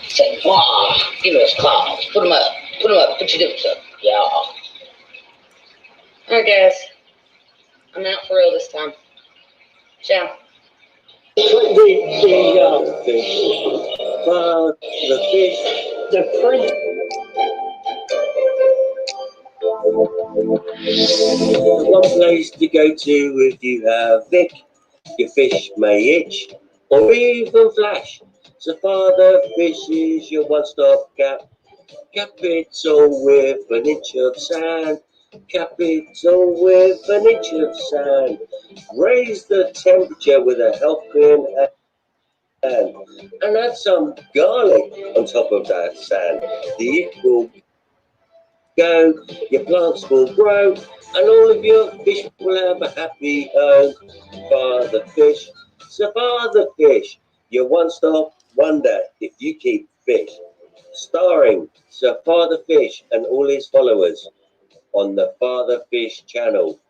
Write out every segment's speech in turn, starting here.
Say, wow, give me those clouds. Put them up. Put them up. Put your dips up. Yeah. All right, guys. I'm out for real this time. Ciao. The fish, the fish, the print. One place to go to if you have Vic, your fish may itch or even flash. So Father Fish is your one-stop capital with an inch of sand. Capital with an inch of sand. Raise the temperature with a helping hand and add some garlic on top of that sand. The it will go, your plants will grow, and all of your fish will have a happy home. Father Fish, so Father Fish, your one-stop wonder if you keep fish. Starring Sir Father Fish and all his followers on the Father Fish channel.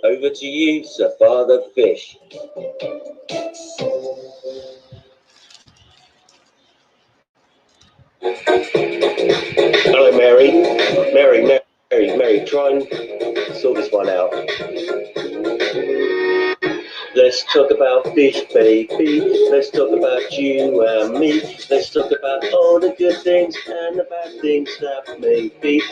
Over to you, Sir Father Fish. Hello, Mary. Mary, try and sort this one out. Let's talk about fish, baby. Let's talk about you and me. Let's talk about all the good things and the bad things that may be.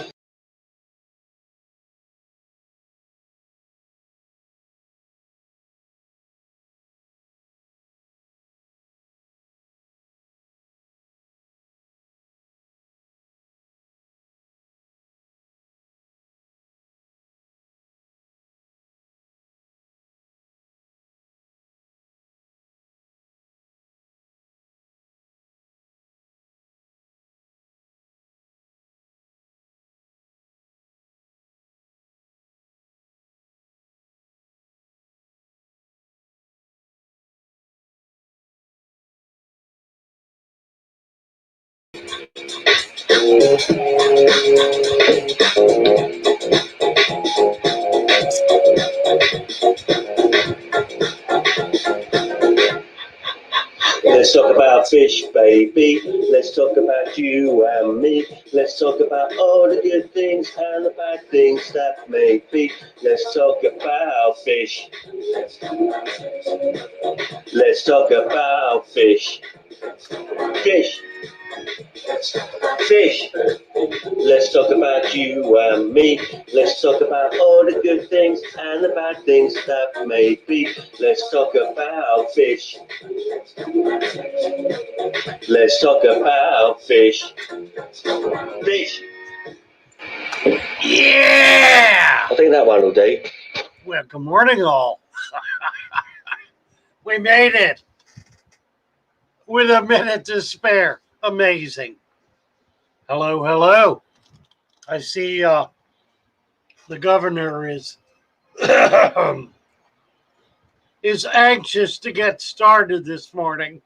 Let's talk about fish, baby. Let's talk about you and me. Let's talk about all the good things and the bad things that may be. Let's talk about fish. Let's talk about fish. Fish. Fish. Let's talk about you and me. Let's talk about all the good things and the bad things that may be. Let's talk about fish. Let's talk about fish. Fish. Yeah! I think that one will do. Well, good morning, all. We made it with a minute to spare. Amazing. Hello, hello. I see the governor is is anxious to get started this morning,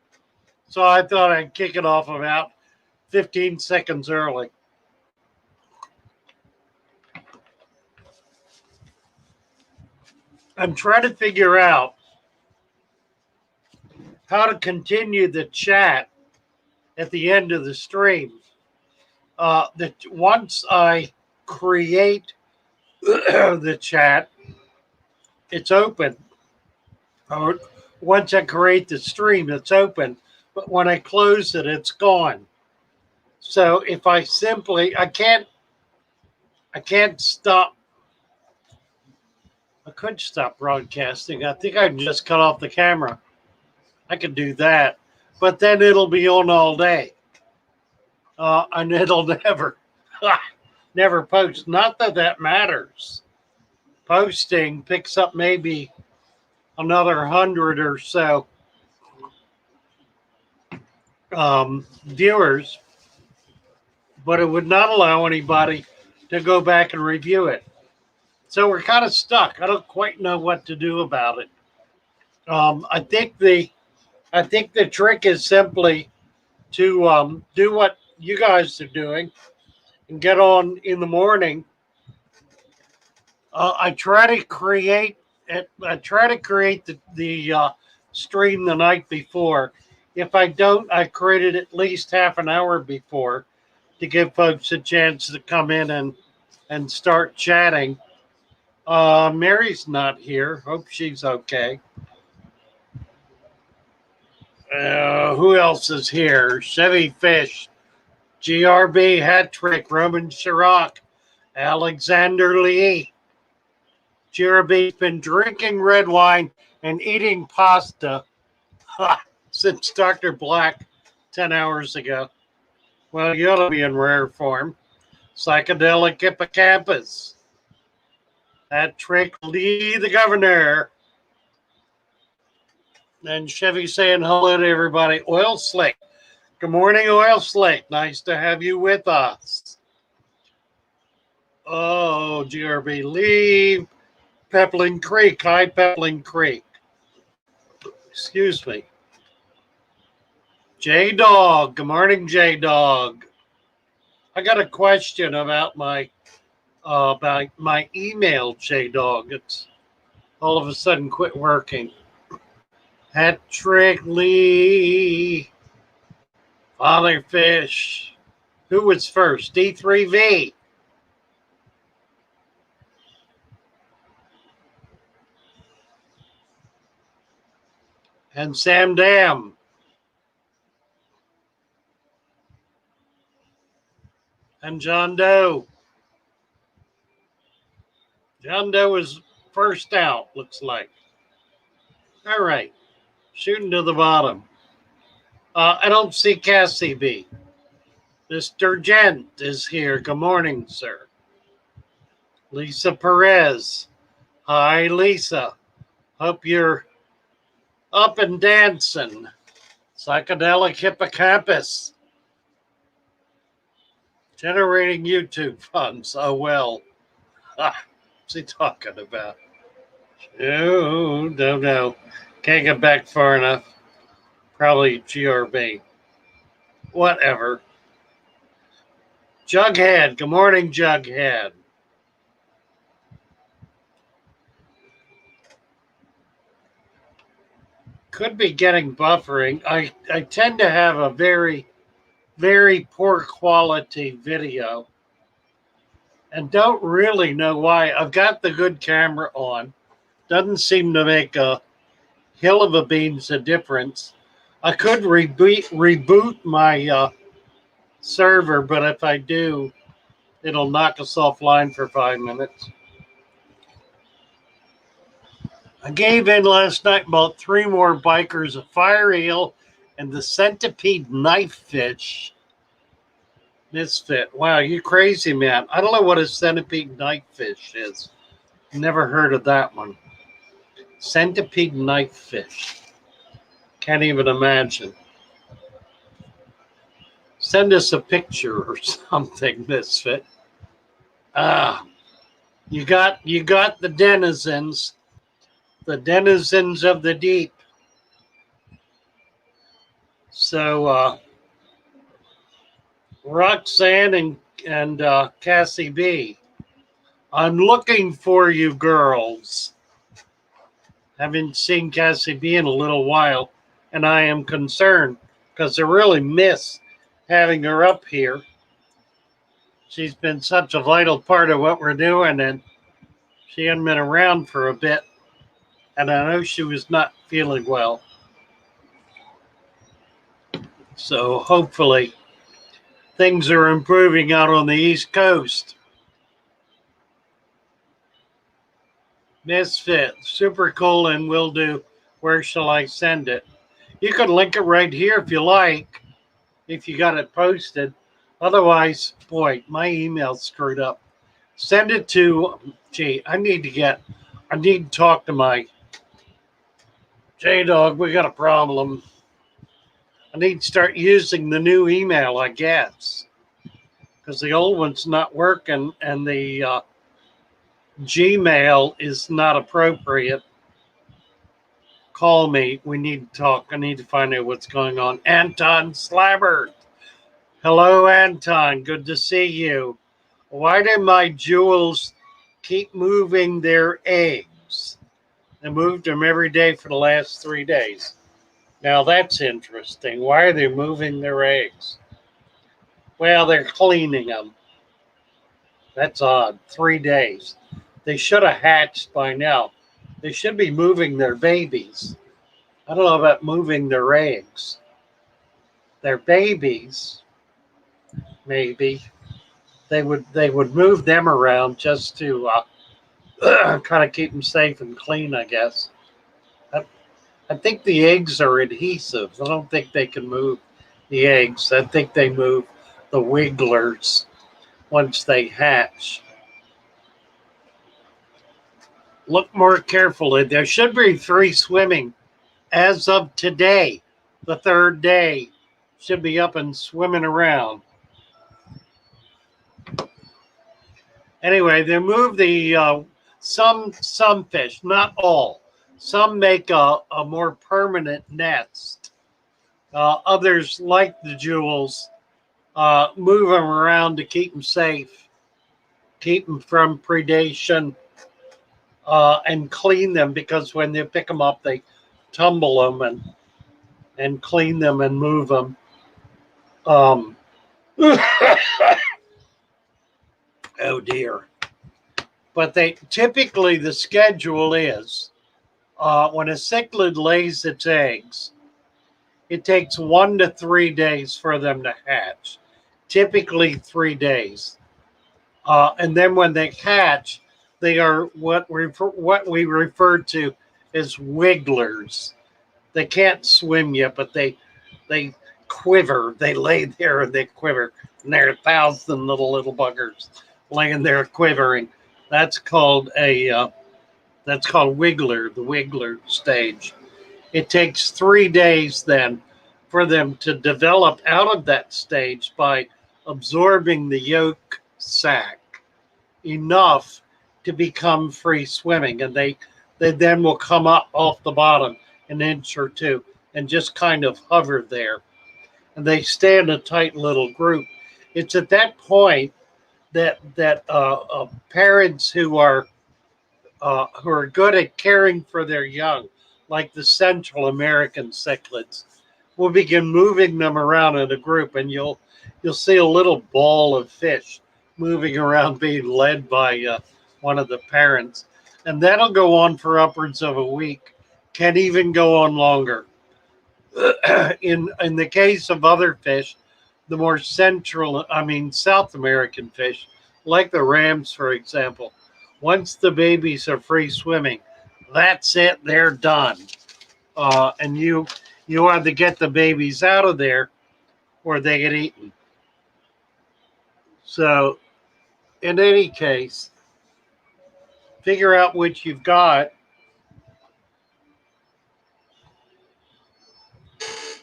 so I thought I'd kick it off about 15 seconds early. I'm trying to figure out how to continue the chat at the end of the stream. That once I create the chat, it's open. Or once I create the stream, it's open. But when I close it, it's gone. So if I can't stop. I could stop broadcasting. I think I can just cut off the camera. I could do that, but then it'll be on all day, and it'll never post. Not that that matters. Posting picks up maybe another 100 or so viewers, but it would not allow anybody to go back and review it. So we're kind of stuck. I don't quite know what to do about it. I think the trick is simply to do what you guys are doing and get on in the morning. I try to create the stream the night before. If I don't, I create it at least half an hour before to give folks a chance to come in and start chatting. Mary's not here. Hope she's okay. Who else is here? Chevy Fish, GRB Hat Trick, Roman Chirac, Alexander Lee. GRB's been drinking red wine and eating pasta since Dr. Black 10 hours ago. Well, you ought to be in rare form. Psychedelic hippocampus. Hat Trick Lee, the governor. And Chevy saying hello to everybody. Oil Slick. Good morning, Oil Slick. Nice to have you with us. Oh, GRB Lee. Peppling Creek. Hi, Peppling Creek. Excuse me. J-Dog. Good morning, J-Dog. I got a question about my email, J-Dog. It's all of a sudden quit working. Hat Trick Lee. Father Fish. Who was first? D3V. And Sam Dam. And John Doe. John Doe is first out, looks like. All right. Shooting to the bottom. I don't see Cassie B. Mr. Gent is here. Good morning, sir. Lisa Perez. Hi, Lisa. Hope you're up and dancing. Psychedelic hippocampus. Generating YouTube funds. Oh, well. What's he talking about? Oh, don't know. Can't get back far enough. Probably GRB. Whatever. Jughead, good morning, Jughead. Could be getting buffering. I tend to have a very, very poor quality video and don't really know why. I've got the good camera on. Doesn't seem to make a hill of a beans a difference. I could reboot my server, but if I do, it'll knock us offline for 5 minutes. I gave in last night about 3 more bikers, a fire eel, and the centipede knife fish. Misfit. Wow, you crazy, man. I don't know what a centipede knife fish is. Never heard of that one. Centipede knife fish. Can't even imagine. Send us a picture or something, Misfit. You got the denizens of the deep. So Roxanne and Cassie B, I'm looking for you girls. Haven't seen Cassie B in a little while, and I am concerned because I really miss having her up here. She's been such a vital part of what we're doing, and she hadn't been around for a bit, and I know she was not feeling well. So hopefully things are improving out on the East Coast. Misfit, super cool, and will do. Where shall I send it? You can link it right here if you like, if you got it posted. Otherwise, boy, my email's screwed up. Send it to, I need to talk to my J-Dog. We got a problem. I need to start using the new email, I guess, because the old one's not working and the Gmail is not appropriate. Call me. We need to talk. I need to find out what's going on. Anton Slabbert. Hello, Anton. Good to see you. Why do my jewels keep moving their eggs? I moved them every day for the last 3 days. Now that's interesting. Why are they moving their eggs? Well, they're cleaning them. That's odd. 3 days. They should have hatched by now. They should be moving their babies. I don't know about moving their eggs. Their babies, maybe. They would move them around just to kind of keep them safe and clean, I guess. I think the eggs are adhesive. I don't think they can move the eggs. I think they move the wigglers once they hatch. Look more carefully. There should be 3 swimming as of today. The 3rd day should be up and swimming around. Anyway, they move the some fish, not all. Some make a more permanent nest. Others, like the jewels, move them around to keep them safe, keep them from predation, and clean them, because when they pick them up, they tumble them and clean them and move them. Oh dear. But typically the schedule is when a cichlid lays its eggs, it takes 1 to 3 days for them to hatch. Typically 3 days. And then when they hatch, they are what we refer to as wigglers. They can't swim yet, but they quiver. They lay there and they quiver. And there are 1,000 little buggers laying there quivering. That's called wiggler, the wiggler stage. It takes 3 days then for them to develop out of that stage by absorbing the yolk sac enough to become free swimming. And they then will come up off the bottom an inch or 2 and just kind of hover there. And they stay in a tight little group. It's at that point that parents who are good at caring for their young, like the Central American cichlids, will begin moving them around in a group, and you'll see a little ball of fish moving around, being led by one of the parents, and that'll go on for upwards of a week. Can even go on longer. In the case of other fish, the more South American fish, like the rams, for example, once the babies are free swimming, that's it. They're done, and you either get the babies out of there or they get eaten. So, in any case, figure out which you've got,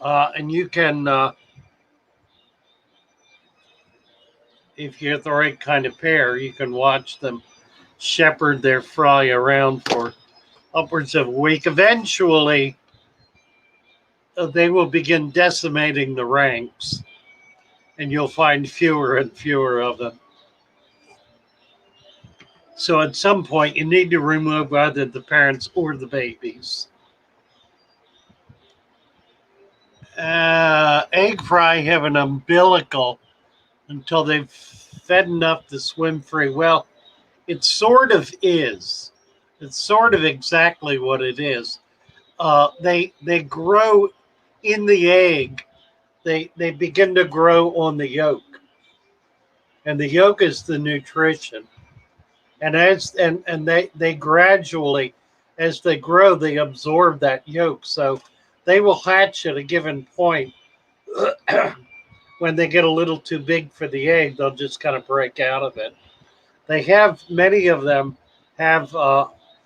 and you can, if you get the right kind of pair, you can watch them shepherd their fry around for upwards of a week. Eventually, they will begin decimating the ranks, and you'll find fewer and fewer of them. So at some point, you need to remove either the parents or the babies. Egg fry have an umbilical until they've fed enough to swim free. Well, it sort of is. It's sort of exactly what it is. They grow in the egg. They begin to grow on the yolk, and the yolk is the nutrition. And they gradually, as they grow, they absorb that yolk. So they will hatch at a given point. When they get a little too big for the egg, they'll just kind of break out of it. Many of them have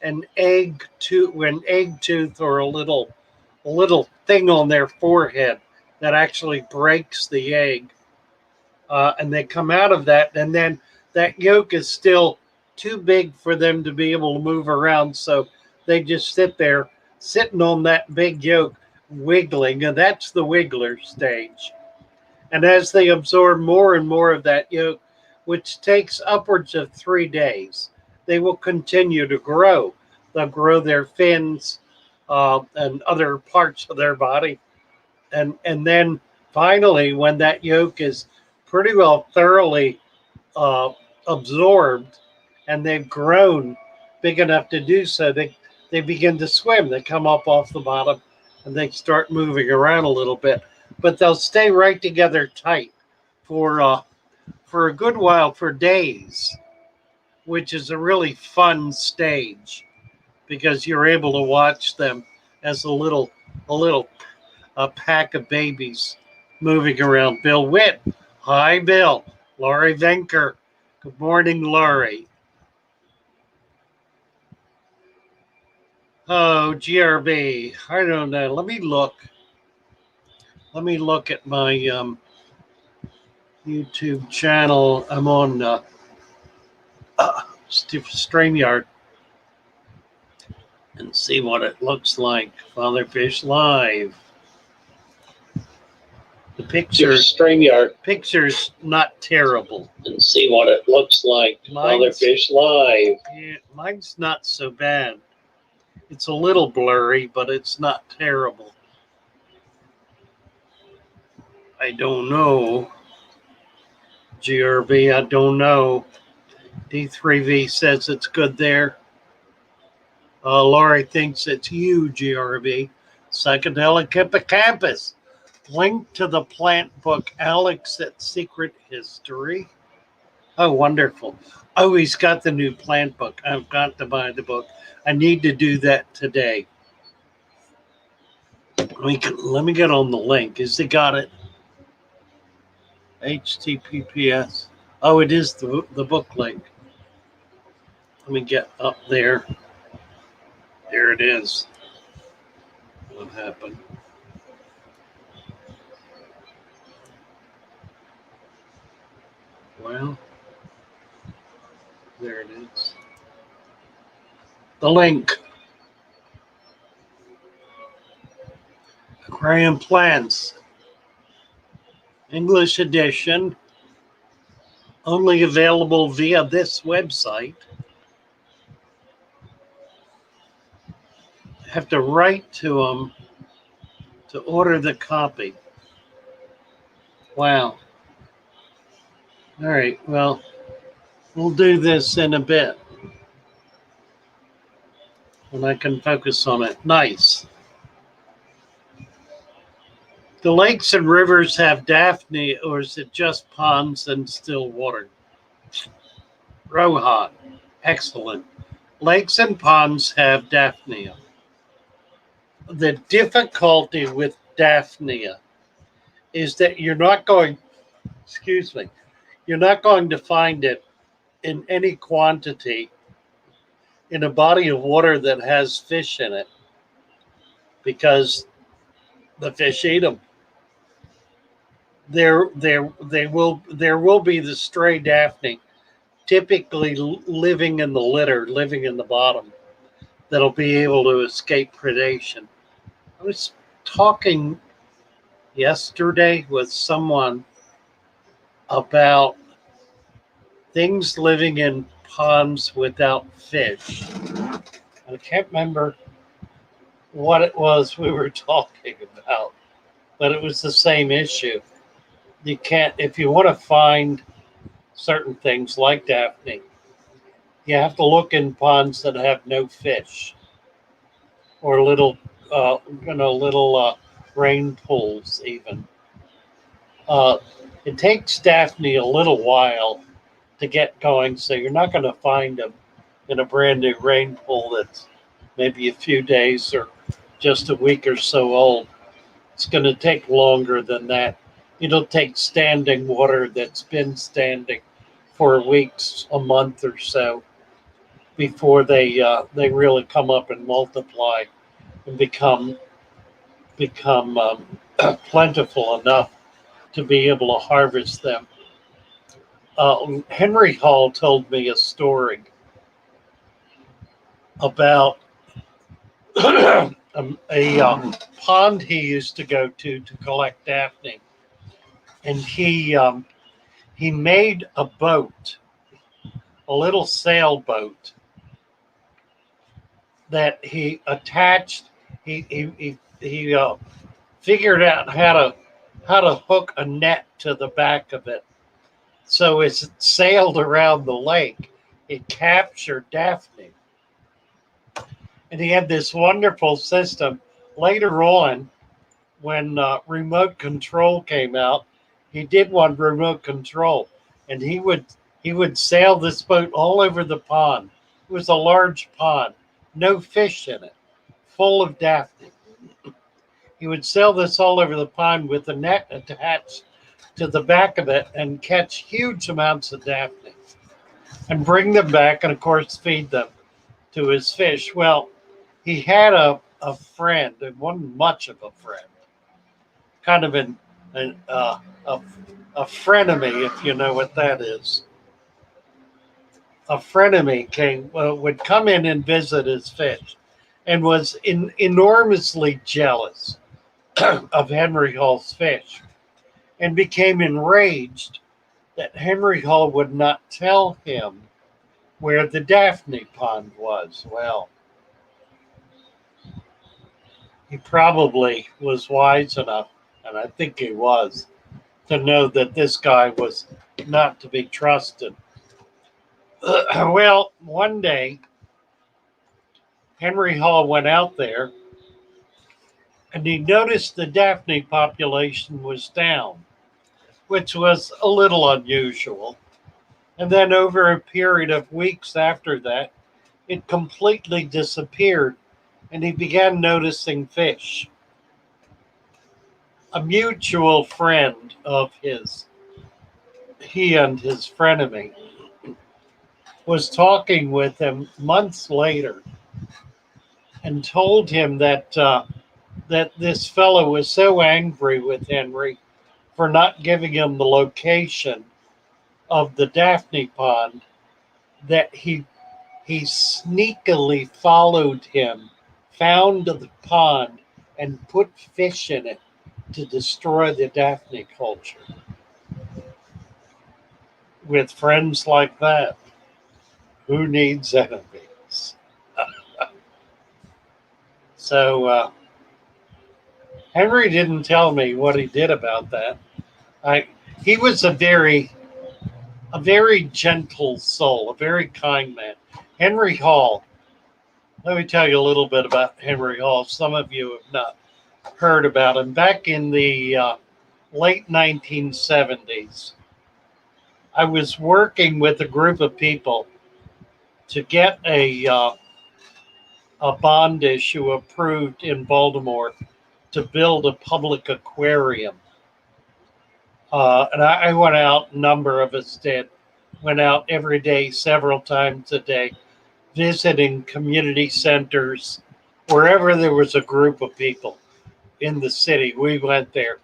an egg tooth or a little thing on their forehead that actually breaks the egg, and they come out of that, and then that yolk is still too big for them to be able to move around, so they just sit there, sitting on that big yolk, wiggling, and that's the wiggler stage. And as they absorb more and more of that yolk, which takes upwards of 3 days, they will continue to grow. They'll grow their fins and other parts of their body. And then finally, when that yolk is pretty well thoroughly absorbed and they've grown big enough to do so, they begin to swim. They come up off the bottom and they start moving around a little bit. But they'll stay right together tight for a good while, for days, which is a really fun stage because you're able to watch them as a little pack of babies moving around. Bill Witt, hi Bill. Laurie Venker, good morning, Laurie. Oh, GRB, I don't know. Let me look at my YouTube channel. I'm on StreamYard and see what it looks like. Fatherfish Live. The picture's not terrible. And see what it looks like. Fatherfish Live. Yeah, mine's not so bad. It's a little blurry, but it's not terrible. I don't know. GRB, I don't know. D3V says it's good there. Laurie thinks it's you, GRB. Psychedelic hippocampus. Link to the plant book, Alex at Secret History. Oh, wonderful. Oh, he's got the new plant book. I've got to buy the book. I need to do that today. Let me get on the link. Has he got it? HTTPS. Oh, it is the book link. Let me get up there. There it is. What happened? Well, there it is. The link. Aquarium Plants. English edition. only available via this website. I have to write to them to order the copy. Wow. All right, well, we'll do this in a bit when I can focus on it. Nice. The lakes and rivers have Daphne, or is it just ponds and still water? Rohan, excellent. Lakes and ponds have Daphnia. The difficulty with Daphnia is that you're not going to find it in any quantity in a body of water that has fish in it because the fish eat them. There will be the stray Daphne, typically living in the litter, living in the bottom, that'll be able to escape predation. I was talking yesterday with someone about things living in ponds without fish. I can't remember what it was we were talking about, but it was the same issue. You can't, if you want to find certain things like Daphne, you have to look in ponds that have no fish or little rain pools even. Uh, it takes Daphne a little while to get going, so you're not going to find them in a brand new rain pool that's maybe a few days or just a week or so old. It's going to take longer than that. It'll take standing water that's been standing for weeks, a month or so, before they really come up and multiply and become plentiful enough to be able to harvest them. Henry Hall told me a story about a pond he used to go to collect Daphne, and he made a boat, a little sailboat that he attached. He figured out how to hook a net to the back of it, so as it sailed around the lake, it captured Daphne. And he had this wonderful system. Later on, when remote control came out, he did one remote control, and he would sail this boat all over the pond. It was a large pond, no fish in it, full of Daphne. He would sail this all over the pond with a net attached to the back of it and catch huge amounts of Daphne and bring them back and, of course, feed them to his fish. Well, he had a friend, and wasn't much of a friend, kind of a frenemy, if you know what that is. A frenemy would come in and visit his fish, and was enormously jealous of Henry Hall's fish, and became enraged that Henry Hall would not tell him where the Daphne pond was. Well, he probably was wise enough, and I think he was, to know that this guy was not to be trusted. Well, one day, Henry Hall went out there and he noticed the Daphne population was down, which was a little unusual. And then, over a period of weeks after that, it completely disappeared, and he began noticing fish. A mutual friend of his, he and his frenemy, was talking with him months later and told him that this fellow was so angry with Henry for not giving him the location of the Daphne pond that he sneakily followed him, found the pond, and put fish in it to destroy the Daphne culture. with friends like that, who needs enemies? So Henry didn't tell me what he did about that. I He was a very gentle soul, a very kind man. Henry Hall. Let me tell you a little bit about Henry Hall. Some of you have not heard about him. Back in the late 1970s, I was working with a group of people to get a bond issue approved in Baltimore to build a public aquarium. And I went out, a number of us did, went out every day, several times a day, visiting community centers, wherever there was a group of people in the city. We went there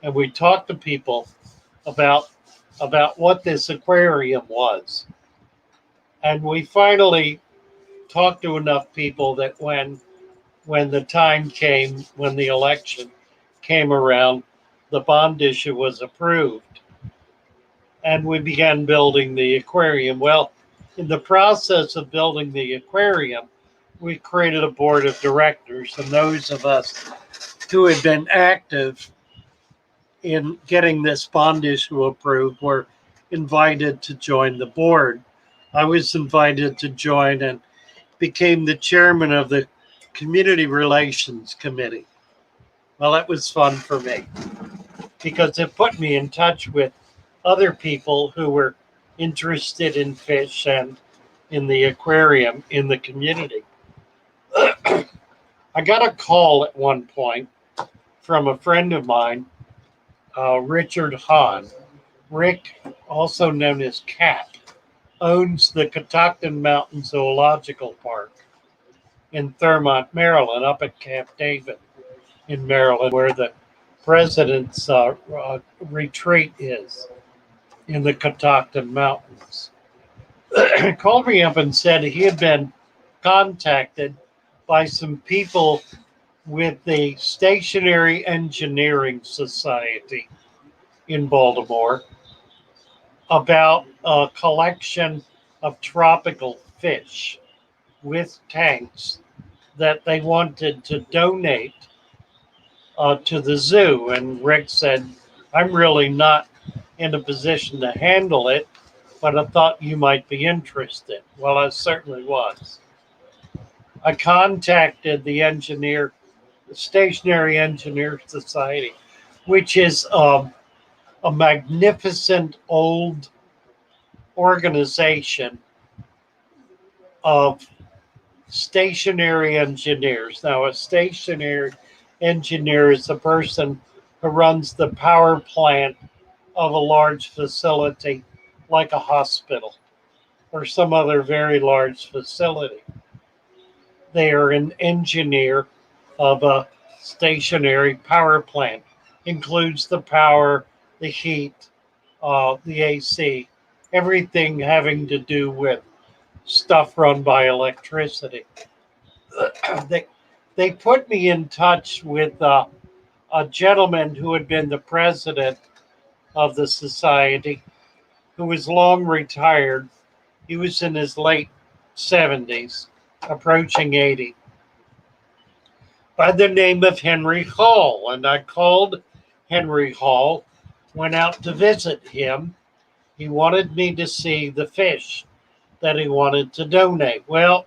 and we talked to people about what this aquarium was. And we finally talked to enough people that when the time came, when the election came around, the bond issue was approved and we began building the aquarium. Well, in the process of building the aquarium, we created a board of directors, and those of us who had been active in getting this bond issue approved were invited to join the board. I was invited to join and became the chairman of the Community Relations Committee. Well, that was fun for me because it put me in touch with other people who were interested in fish and in the aquarium in the community. I got a call at one point from a friend of mine, Richard Hahn. Rick, also known as Cap, owns the Catoctin Mountain Zoological Park in Thurmont, Maryland, up at Camp David in Maryland, where the president's retreat is in the Catoctin Mountains. He called me up and said he had been contacted by some people with the Stationary Engineering Society in Baltimore about a collection of tropical fish with tanks that they wanted to donate to the zoo. And Rick said, I'm really not in a position to handle it, but I thought you might be interested. Well, I certainly was. I contacted the Stationary Engineer Society, which is a magnificent old organization of stationary engineers. Now, a stationary engineer is a person who runs the power plant of a large facility like a hospital or some other very large facility. They are an engineer of a stationary power plant. Includes the power, the heat, the AC, everything having to do with stuff run by electricity. they, they put me in touch with a gentleman who had been the president of the society, who was long retired. He was in his late 70s, approaching 80, by the name of Henry Hall. And I called Henry Hall, went out to visit him. He wanted me to see the fish that he wanted to donate. Well,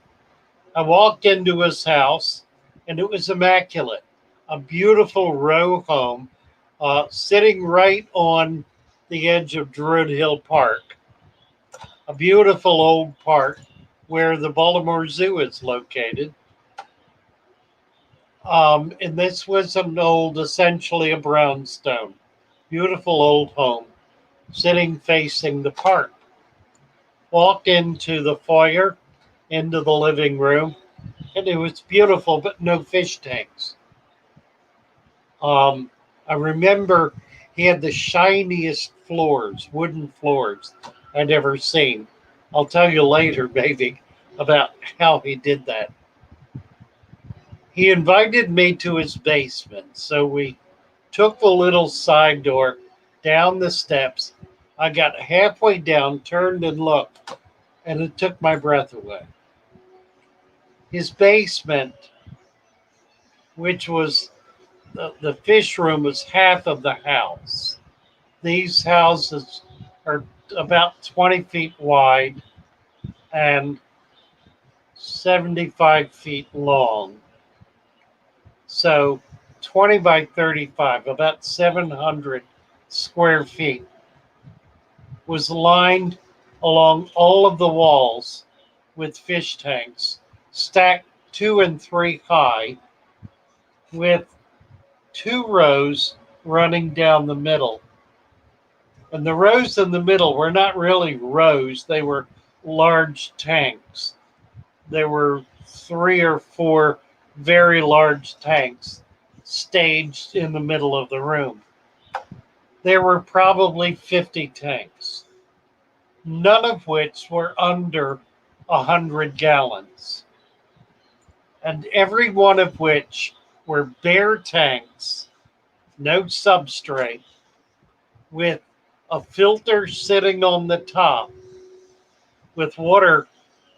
I walked into his house and it was immaculate. A beautiful row home sitting right on the edge of Druid Hill Park, a beautiful old park where the Baltimore Zoo is located. And this was an old, essentially a brownstone, beautiful old home sitting facing the park. Walked into the foyer, into the living room, and it was beautiful, but no fish tanks. I remember he had the shiniest floors, wooden floors I'd ever seen. I'll tell you later, maybe, about how he did that. He invited me to his basement, so we took the little side door down the steps I got halfway down, turned and looked, and it took my breath away. His basement, which was the fish room, was half of the house. These houses are about 20 feet wide and 75 feet long. So 20 by 35, about 700 square feet, was lined along all of the walls with fish tanks, stacked 2 and 3 high, with 2 rows running down the middle. And the rows in the middle were not really rows, they were large tanks. There were 3 or 4 very large tanks staged in the middle of the room. There were probably 50 tanks, none of which were under 100 gallons, and every one of which were bare tanks, no substrate, with a filter sitting on the top, with water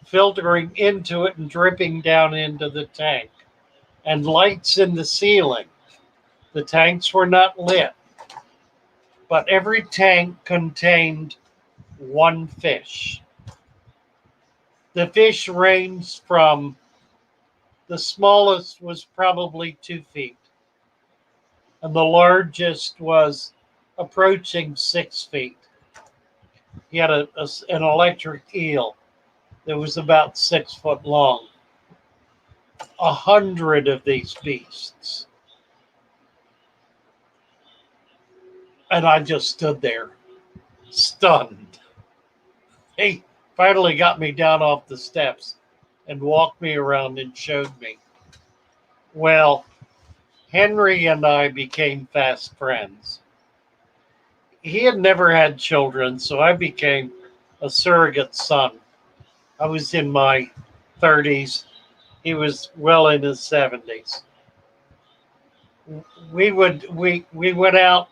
filtering into it and dripping down into the tank, and lights in the ceiling. The tanks were not lit, but every tank contained one fish. The fish ranged from the smallest was probably 2 feet, and the largest was approaching 6 feet. He had an electric eel that was about 6 foot long. 100 of these beasts. And I just stood there, stunned. He finally got me down off the steps and walked me around and showed me. Well, Henry and I became fast friends. He had never had children, so I became a surrogate son. I was in my 30s. He was well in his 70s. We went out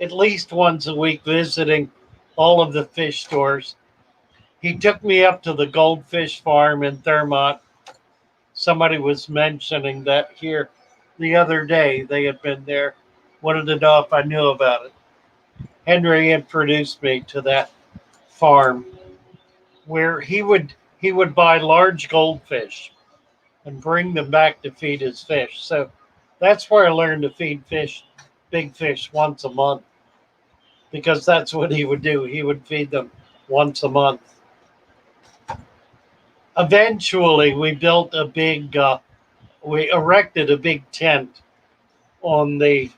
at least once a week visiting all of the fish stores. He took me up to the goldfish farm in Thermont. Somebody was mentioning that here the other day. They had been there, wanted to know if I knew about it. Henry introduced me to that farm where he would buy large goldfish and bring them back to feed his fish. So that's where I learned to feed big fish, once a month, because that's what he would do. He would feed them once a month. Eventually, we erected a big tent on the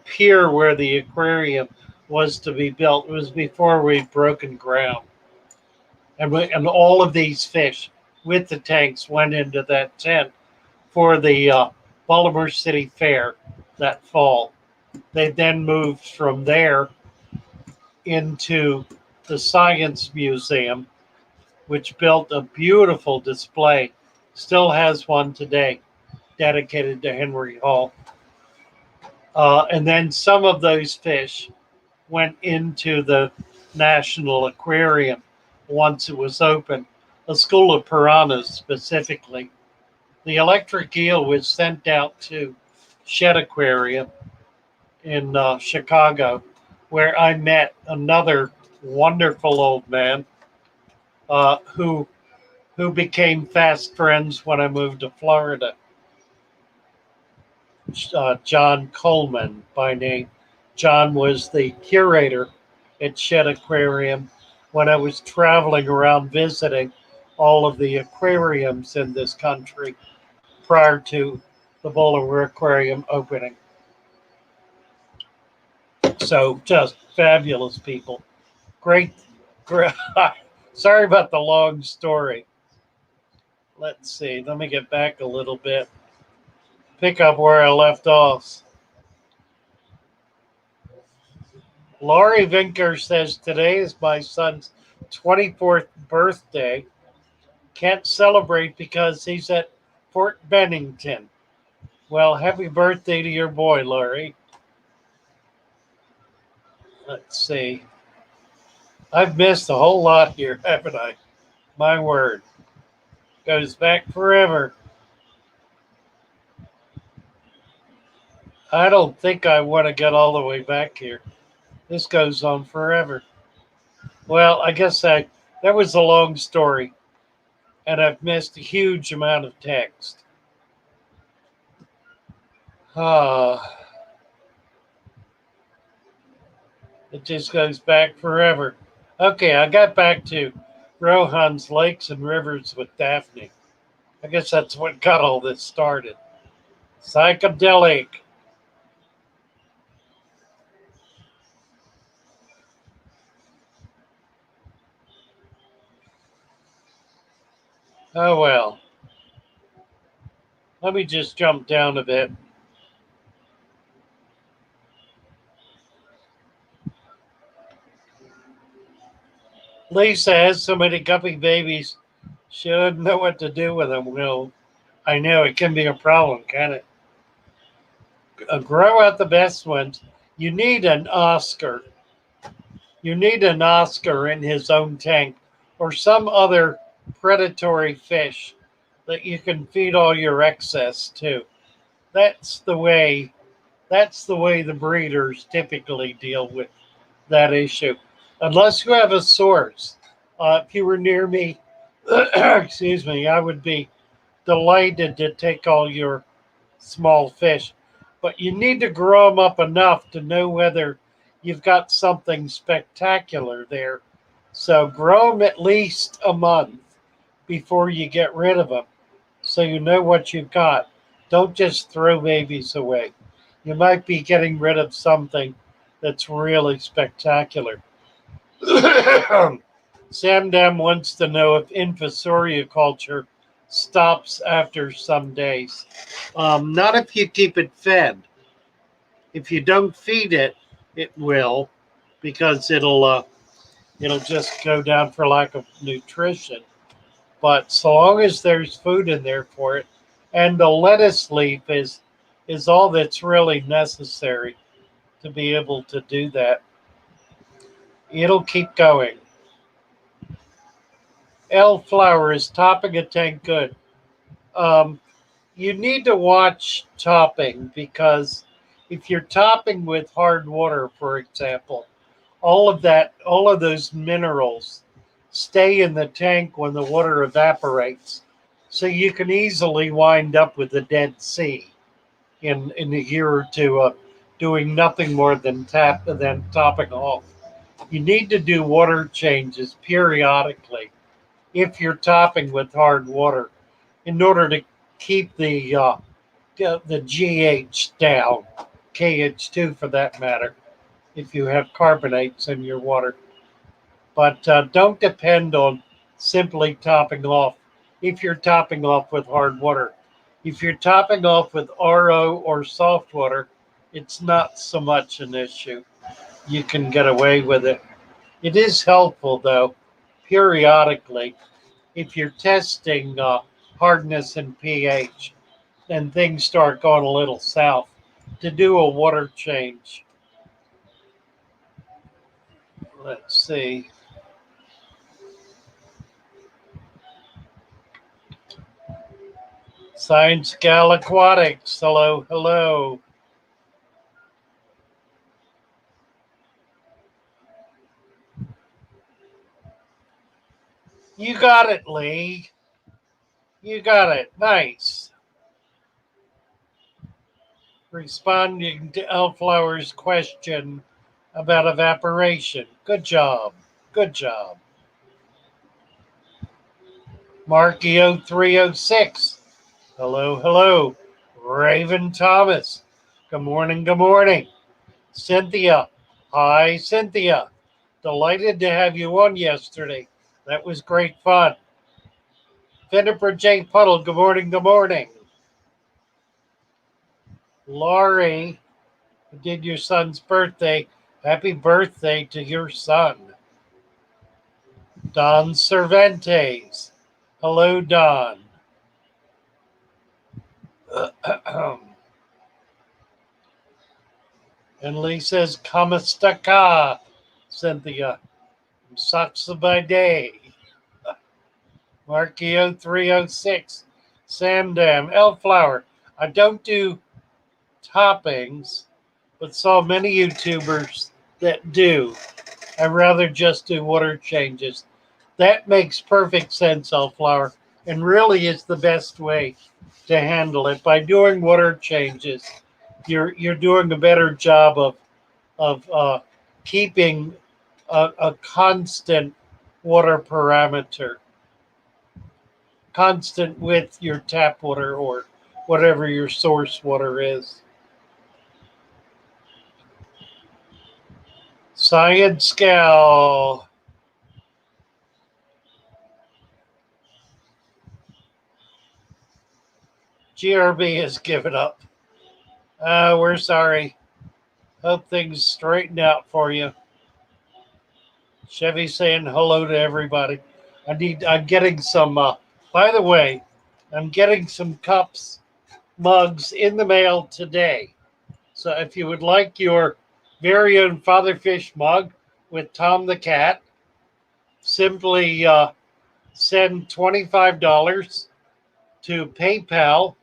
pier where the aquarium was to be built. It was before we'd broken ground, and all of these fish with the tanks went into that tent for the Baltimore City Fair that fall. They then moved from there into the Science Museum, which built a beautiful display, still has one today, dedicated to Henry Hall. And then some of those fish went into the National Aquarium once it was open, a school of piranhas specifically. The electric eel was sent out to Shed Aquarium in Chicago, where I met another wonderful old man who became fast friends when I moved to Florida. John Coleman by name. John was the curator at Shed Aquarium when I was traveling around visiting all of the aquariums in this country prior to the Baltimore Aquarium opening. So just fabulous people. Great. Sorry about the long story. Let's see. Let me get back a little bit. Pick up where I left off. Laurie Vinker says today is my son's 24th birthday. Can't celebrate because he's at Fort Bennington. Well, happy birthday to your boy, Laurie. Let's see. I've missed a whole lot here, haven't I? My word. Goes back forever. I don't think I want to get all the way back here. This goes on forever. Well, I guess that was a long story, and I've missed a huge amount of text. Ah, it just goes back forever. Okay, I got back to Rohan's lakes and rivers with Daphne. I guess that's what got all this started. Psychedelic. Oh well. Let me just jump down a bit. Lisa has so many guppy babies, she doesn't know what to do with them. Well, I know it can be a problem, can it? Grow out the best ones. You need an Oscar. You need an Oscar in his own tank or some other predatory fish that you can feed all your excess to. That's the way that's the way the breeders typically deal with that issue. Unless you have a source. If you were near me, excuse me, I would be delighted to take all your small fish. But you need to grow them up enough to know whether you've got something spectacular there. So grow them at least a month before you get rid of them so you know what you've got. Don't just throw babies away. You might be getting rid of something that's really spectacular. Sam Dam wants to know if infusoria culture stops after some days. Not if you keep it fed. If you don't feed it, it will, because it'll just go down for lack of nutrition. But so long as there's food in there for it, and the lettuce leaf is all that's really necessary to be able to do that. It'll keep going. Elflower is topping a tank good. Um, you need to watch topping because if you're topping with hard water, for example, all of those minerals stay in the tank when the water evaporates. So you can easily wind up with the Dead Sea in a year or two of doing nothing more than topping off. You need to do water changes periodically if you're topping with hard water in order to keep the GH down, KH2 for that matter, if you have carbonates in your water. But don't depend on simply topping off if you're topping off with hard water. If you're topping off with RO or soft water, it's not so much an issue. You can get away with it. It is helpful, though, periodically, if you're testing hardness and pH and things start going a little south, to do a water change. Let's see. Science Gal Aquatics. Hello, hello. You got it, Lee. You got it. Nice. Responding to Elflower's question about evaporation. Good job. Good job. Markio306. Hello, hello. Raven Thomas. Good morning, good morning. Cynthia. Hi, Cynthia. Delighted to have you on yesterday. That was great fun. Jennifer J. Puddle, good morning, good morning. Laurie, who did your son's birthday. Happy birthday to your son. Don Cervantes. Hello, Don. And Lee says, Kamastaka, Cynthia. Sucks by day. Markio 306. Sandam. Elflower. I don't do toppings, but saw many YouTubers that do. I'd rather just do water changes. That makes perfect sense, Elflower, and really is the best way to handle it. By doing water changes, you're doing a better job of keeping a constant water parameter, constant with your tap water or whatever your source water is. Science Scowl. GRB has given up. We're sorry. Hope things straighten out for you. Chevy saying hello to everybody. I'm getting some, by the way, I'm getting some cups, mugs in the mail today. So if you would like your very own Father Fish mug with Tom the Cat, simply send $25 to PayPal,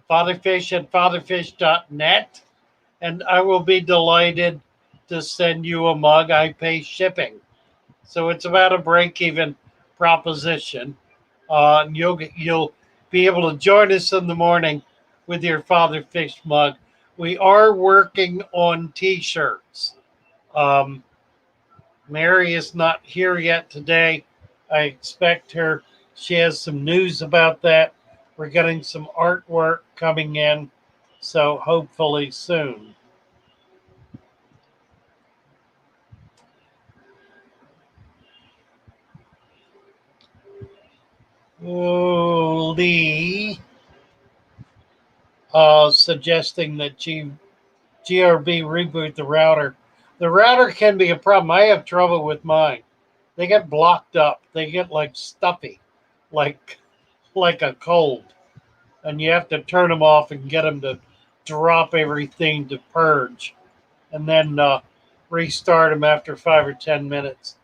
fatherfish@fatherfish.net, and I will be delighted to send you a mug. I pay shipping. So it's about a break-even proposition. You'll be able to join us in the morning with your Father Fish mug. We are working on T-shirts. Mary is not here yet today. I expect her. She has some news about that. We're getting some artwork coming in, so hopefully soon. Oh, Lee, suggesting that GRB reboot the router. The router can be a problem. I have trouble with mine. They get blocked up. They get like stuffy, like a cold, and you have to turn them off and get them to drop everything to purge, and then restart them after 5 or 10 minutes.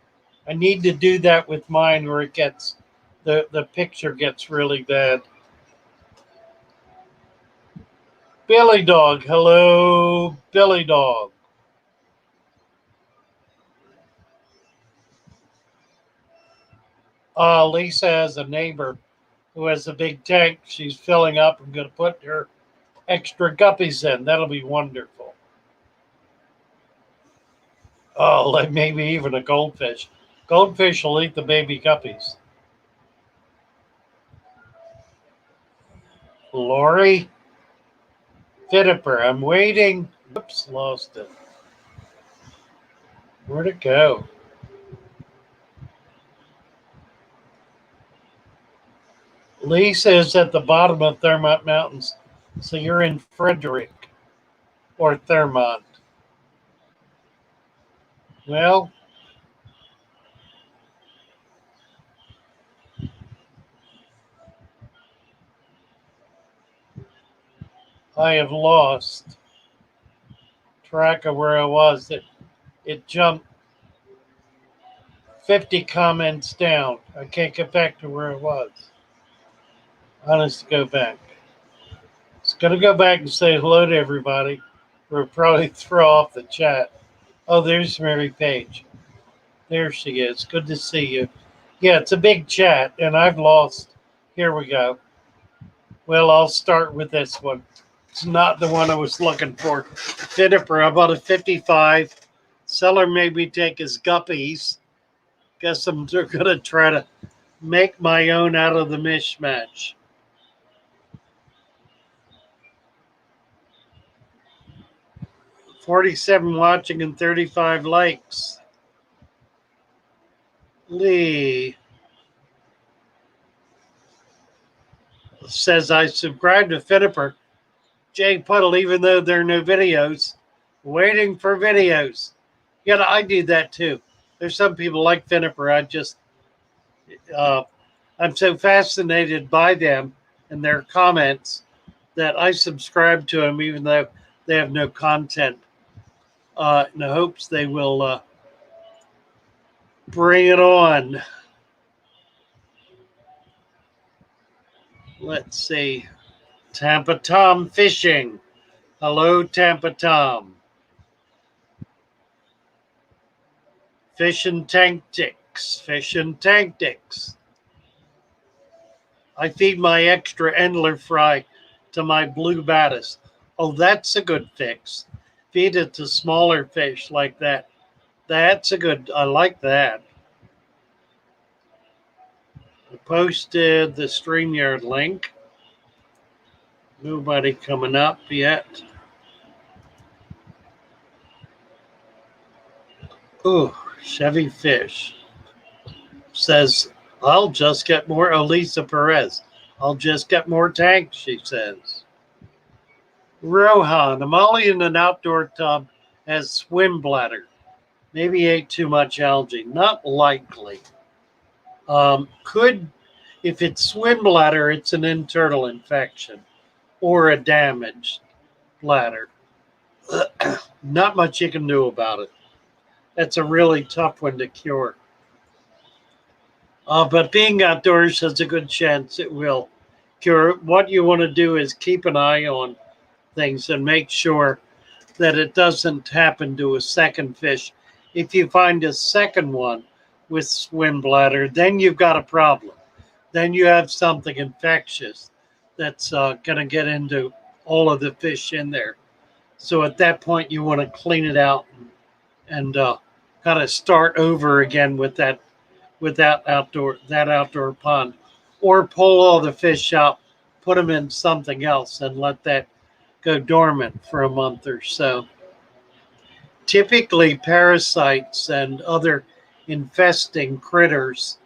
I need to do that with mine, where it gets the picture gets really bad. Billy Dog, hello, Billy Dog. Lisa has a neighbor who has a big tank. She's filling up and going to put her extra guppies in. That'll be wonderful. Oh, like maybe even a goldfish. Goldfish will eat the baby guppies. Lori Fittiper, I'm waiting. Oops, lost it. Where'd it go? Lisa is at the bottom of Thermont Mountains. So you're in Frederick or Thermont. Well, I have lost track of where I was. It jumped 50 comments down. I can't get back to where it was. Honest to go back. It's going to go back and say hello to everybody. We'll probably throw off the chat. Oh, there's Mary Page. There she is. Good to see you. Yeah, it's a big chat, and I've lost. Here we go. Well, I'll start with this one. It's not the one I was looking for. Fittiper, I bought a 55. Seller made me take his guppies. Guess I'm going to try to make my own out of the mishmash. 47 watching and 35 likes. Lee says I subscribed to Fittiper. Jay Puddle, even though there are no videos, waiting for videos. Yeah, I do that too. There's some people like Fittiper. I'm so fascinated by them and their comments that I subscribe to them, even though they have no content. In the hopes they will Bring it on. Let's see. Tampa Tom Fishing. Hello, Tampa Tom. Fish and Tactics. Fish and Tactics. I feed my extra Endler fry to my blue batis. Oh, that's a good fix. Feed it to smaller fish like that. That's a good, I like that. I posted the StreamYard link. Nobody coming up yet. Ooh, Chevy Fish says, I'll just get more. Elisa Perez, I'll just get more tanks, she says. Rohan, I'm only in an outdoor tub has swim bladder. Maybe ate too much algae. Not likely. Could, if it's swim bladder, it's an internal infection or a damaged bladder. Not much you can do about it. That's a really tough one to cure. But being outdoors has a good chance it will cure. What you want to do is keep an eye on things and make sure that it doesn't happen to a second fish. If you find a second one with swim bladder, then you've got a problem. Then you have something infectious that's going to get into all of the fish in there. So at that point, you want to clean it out and kind of start over again with that outdoor pond, or pull all the fish out, put them in something else, and let that go dormant for a month or so. Typically, parasites and other infesting critters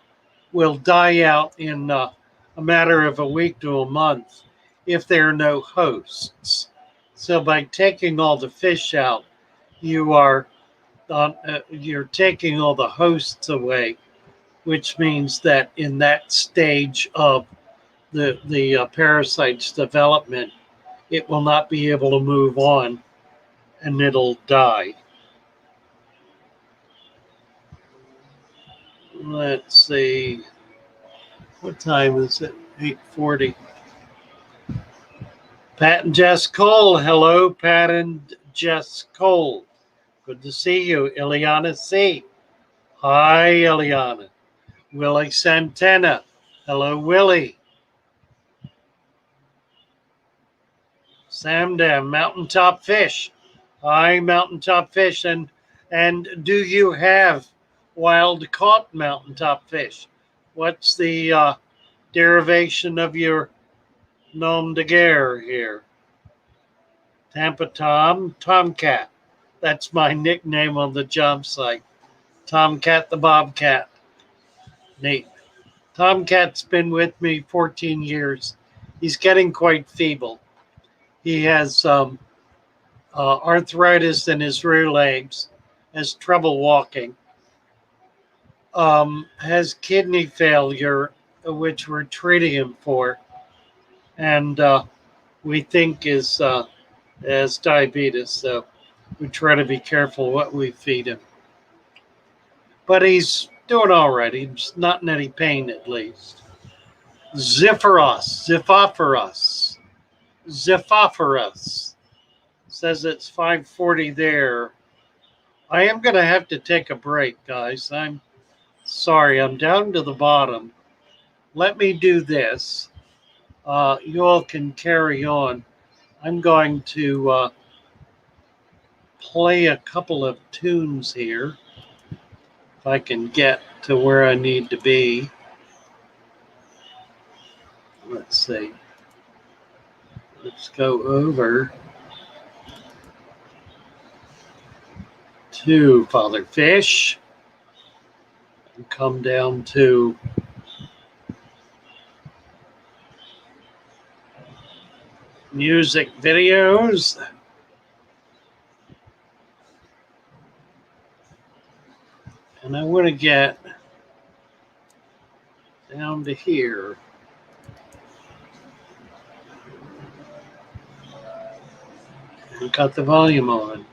will die out in a matter of a week to a month if there are no hosts. So by taking all the fish out, you're taking all the hosts away, which means that in that stage of the parasite's development, it will not be able to move on and it'll die. Let's see. What time is it? 8:40. Pat and Jess Cole. Hello, Pat and Jess Cole. Good to see you. Ileana C. Hi, Ileana. Willie Santana. Hello, Willie. Sam Dam, Mountaintop Fish. Hi, Mountaintop Fish. And do you have wild caught mountaintop fish? What's the derivation of your nom de guerre here? Tampa Tom, Tomcat. That's my nickname on the job site. Tomcat the Bobcat. Neat. Tomcat's been with me 14 years. He's getting quite feeble. He has arthritis in his rear legs, has trouble walking, has kidney failure, which we're treating him for, and we think has diabetes. So we try to be careful what we feed him. But he's doing all right. He's not in any pain, at least. Ziphophorus says it's 5:40 there. I am going to have to take a break, guys. I'm sorry. I'm down to the bottom. Let me do this. You all can carry on. I'm going to play a couple of tunes here, if I can get to where I need to be. Let's see. Let's go over to Father Fish and come down to music videos. And I want to get down to here. And cut the volume on.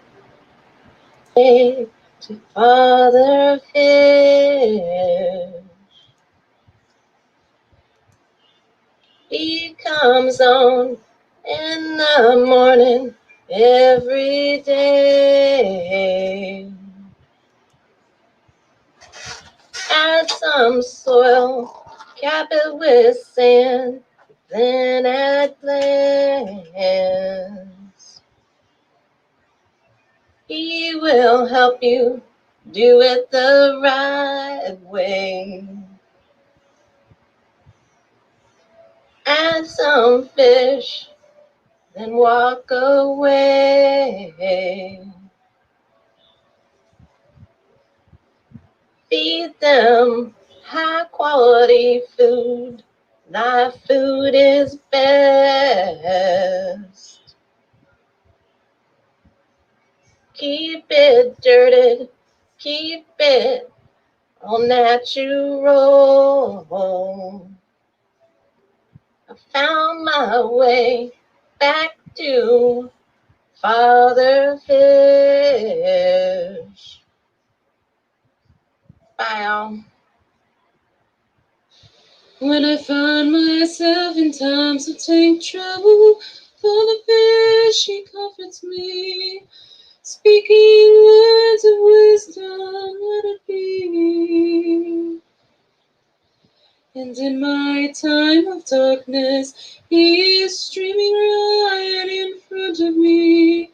to Father Fish. He comes on in the morning every day. Add some soil, cap it with sand, then add plants. He will help you do it the right way. Add some fish, then walk away. Feed them high quality food. Live food is best. Keep it dirted, keep it all natural. I found my way back to Father Fish. Bye, all. When I find myself in times of take trouble, Father Fish, he comforts me. Speaking words of wisdom, let it be. And in my time of darkness, he is streaming right in front of me.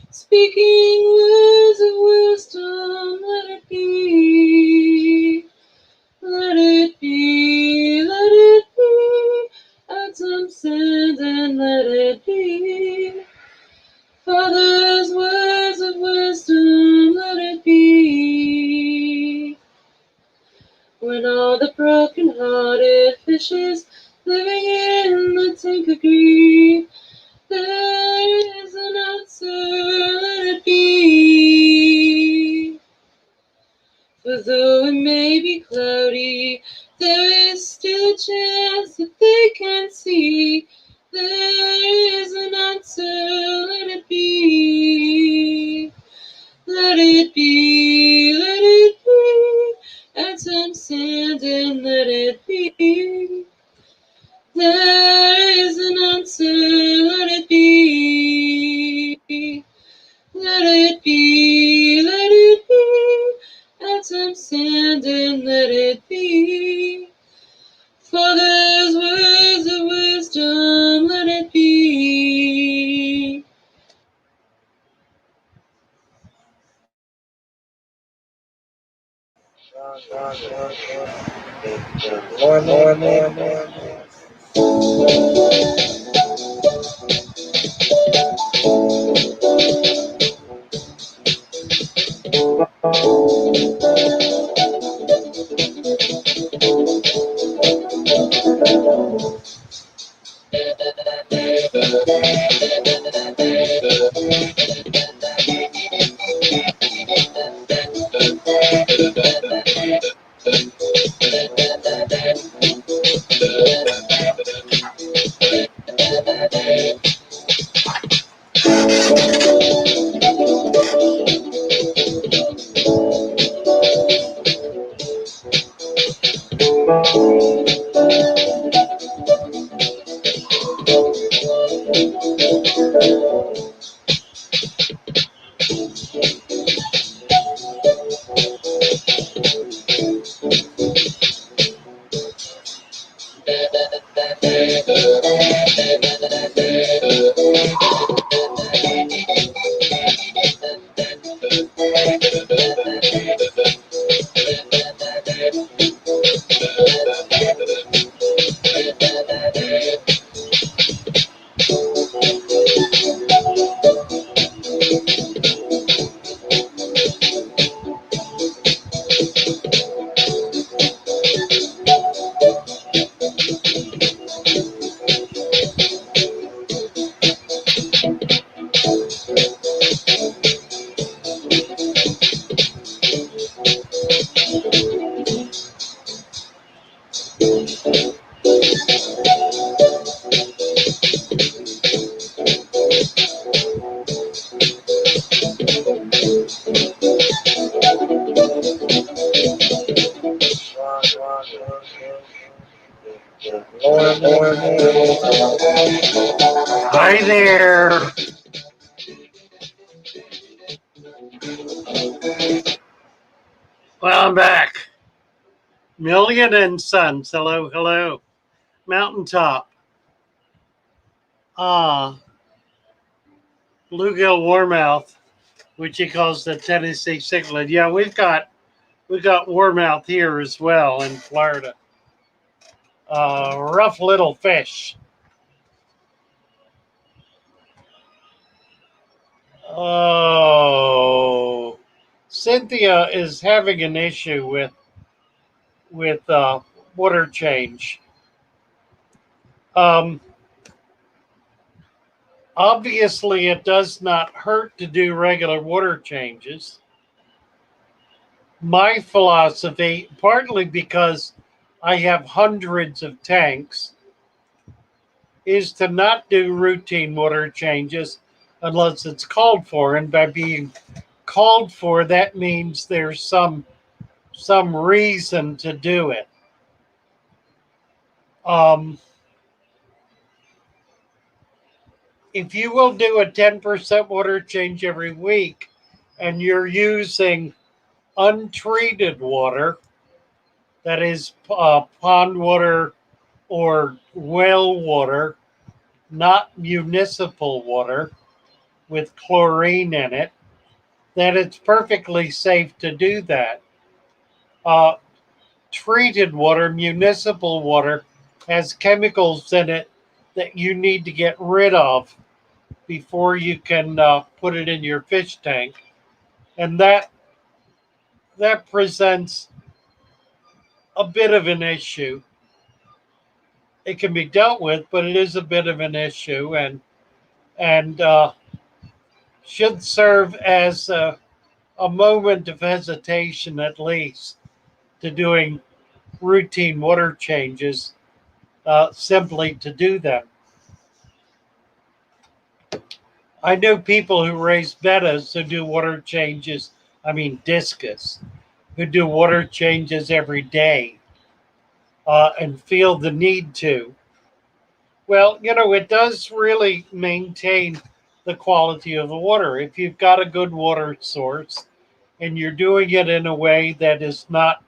Speaking words of wisdom, let it be. Let it be, let it be. Add some sand and let it be. Father's words of wisdom, let it be. When all the broken-hearted fishes living in the tank agree, there is an answer, let it be. For though it may be cloudy, there is still a chance that they can see. There is an answer, let it be. Let it be, let it be. Add some sand and let it be. There is an answer, let it be. Let it be, let it be. Add some sand and let it be. Father's words of wisdom, let it be. there. Well, I'm back. Million and Sons. Hello, hello. Mountaintop. Bluegill warmouth, which he calls the Tennessee cichlid. Yeah, we've got warmouth here as well in Florida. Rough little fish. Oh, Cynthia is having an issue with water change. Obviously, it does not hurt to do regular water changes. My philosophy, partly because I have hundreds of tanks, is to not do routine water changes unless it's called for. And by being called for, that means there's some reason to do it. If you will do a 10% water change every week and you're using untreated water, that is pond water or well water, not municipal water with chlorine in it, then it's perfectly safe to do that. Treated water, municipal water, has chemicals in it that you need to get rid of before you can put it in your fish tank. And that presents a bit of an issue. It can be dealt with, but it is a bit of an issue, and should serve as a moment of hesitation, at least, to doing routine water changes, simply to do them. I know people who raise bettas who do water changes, discus, who do water changes every day and feel the need to. Well, it does really maintain the quality of the water. If you've got a good water source and you're doing it in a way that is not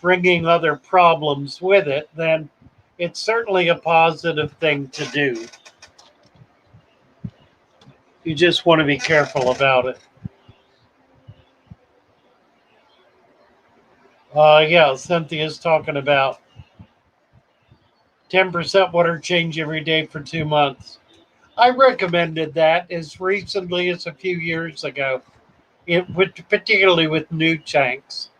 bringing other problems with it, then it's certainly a positive thing to do. You just want to be careful about it. Yeah, Cynthia's talking about 10% water change every day for 2 months. I recommended that as recently as a few years ago, particularly with new tanks.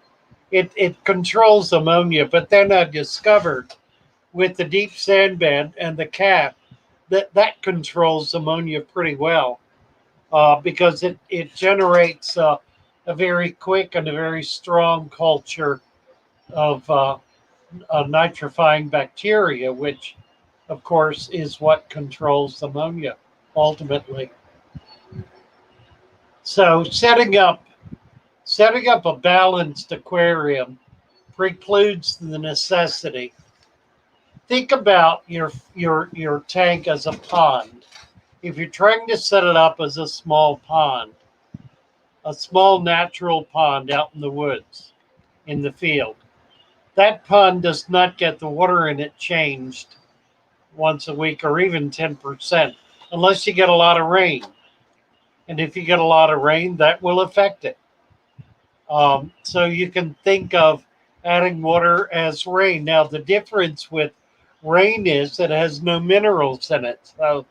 It controls ammonia, but then I discovered with the deep sand bed and the cap that controls ammonia pretty well because it generates a very quick and a very strong culture of nitrifying bacteria, which, of course, is what controls ammonia ultimately. So setting up a balanced aquarium precludes the necessity. Think about your tank as a pond. If you're trying to set it up as a small pond, a small natural pond out in the woods, in the field, that pond does not get the water in it changed once a week or even 10%, unless you get a lot of rain. And if you get a lot of rain, that will affect it. So you can think of adding water as rain. Now, the difference with rain is it has no minerals in it. So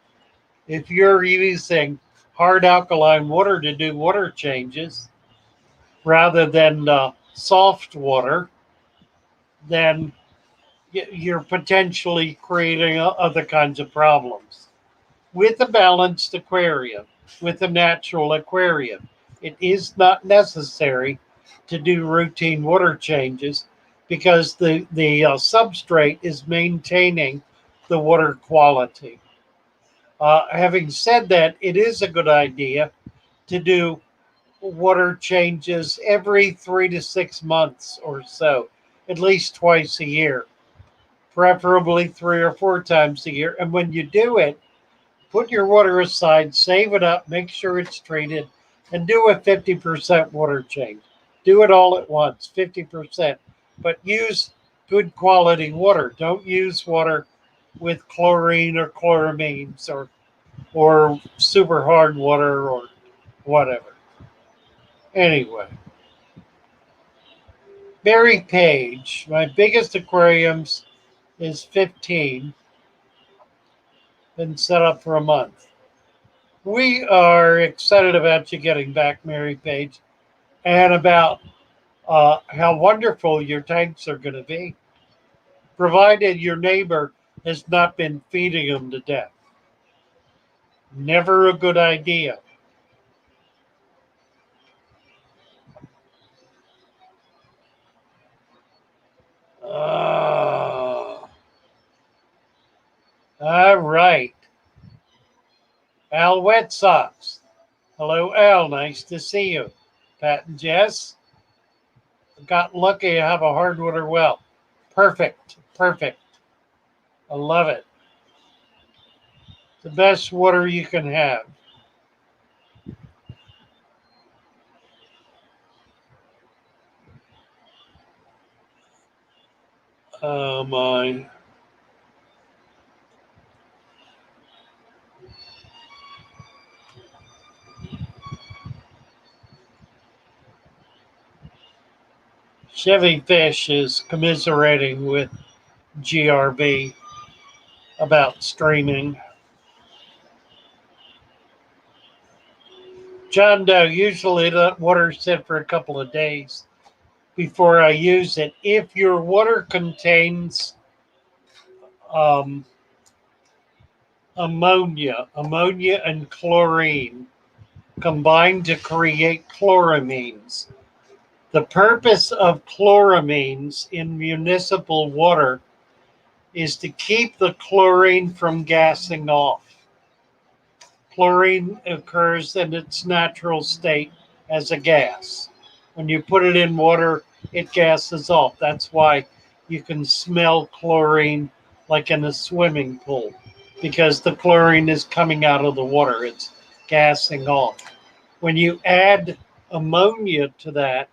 if you're using hard alkaline water to do water changes rather than soft water, then you're potentially creating other kinds of problems. With a balanced aquarium, with a natural aquarium, it is not necessary to do routine water changes because the substrate is maintaining the water quality. Having said that, it is a good idea to do water changes every 3 to 6 months or so, at least twice a year, preferably 3 or 4 times a year. And when you do it, Put your water aside, save it up, make sure it's treated, and do a 50% water change. Do it all at once, 50%. But use good quality water. Don't use water with chlorine or chloramines or super hard water or whatever. Anyway, Mary Page, my biggest aquariums is 15. Been set up for a month. We are excited about you getting back, Mary Page, and about how wonderful your tanks are going to be, provided your neighbor has not been feeding them to death. Never a good idea. All right. Al Wet Socks. Hello, Al. Nice to see you. Pat and Jess. Got lucky. I have a hardwater well. Perfect. Perfect. I love it. The best water you can have. Oh my. Chevy Fish is commiserating with GRB about streaming. John Doe, usually let water sit for a couple of days before I use it. If your water contains um, ammonia and chlorine combined to create chloramines. The purpose of chloramines in municipal water is to keep the chlorine from gassing off. Chlorine occurs in its natural state as a gas. When you put it in water, it gasses off. That's why you can smell chlorine like in a swimming pool, because the chlorine is coming out of the water. It's gassing off. When you add ammonia to that,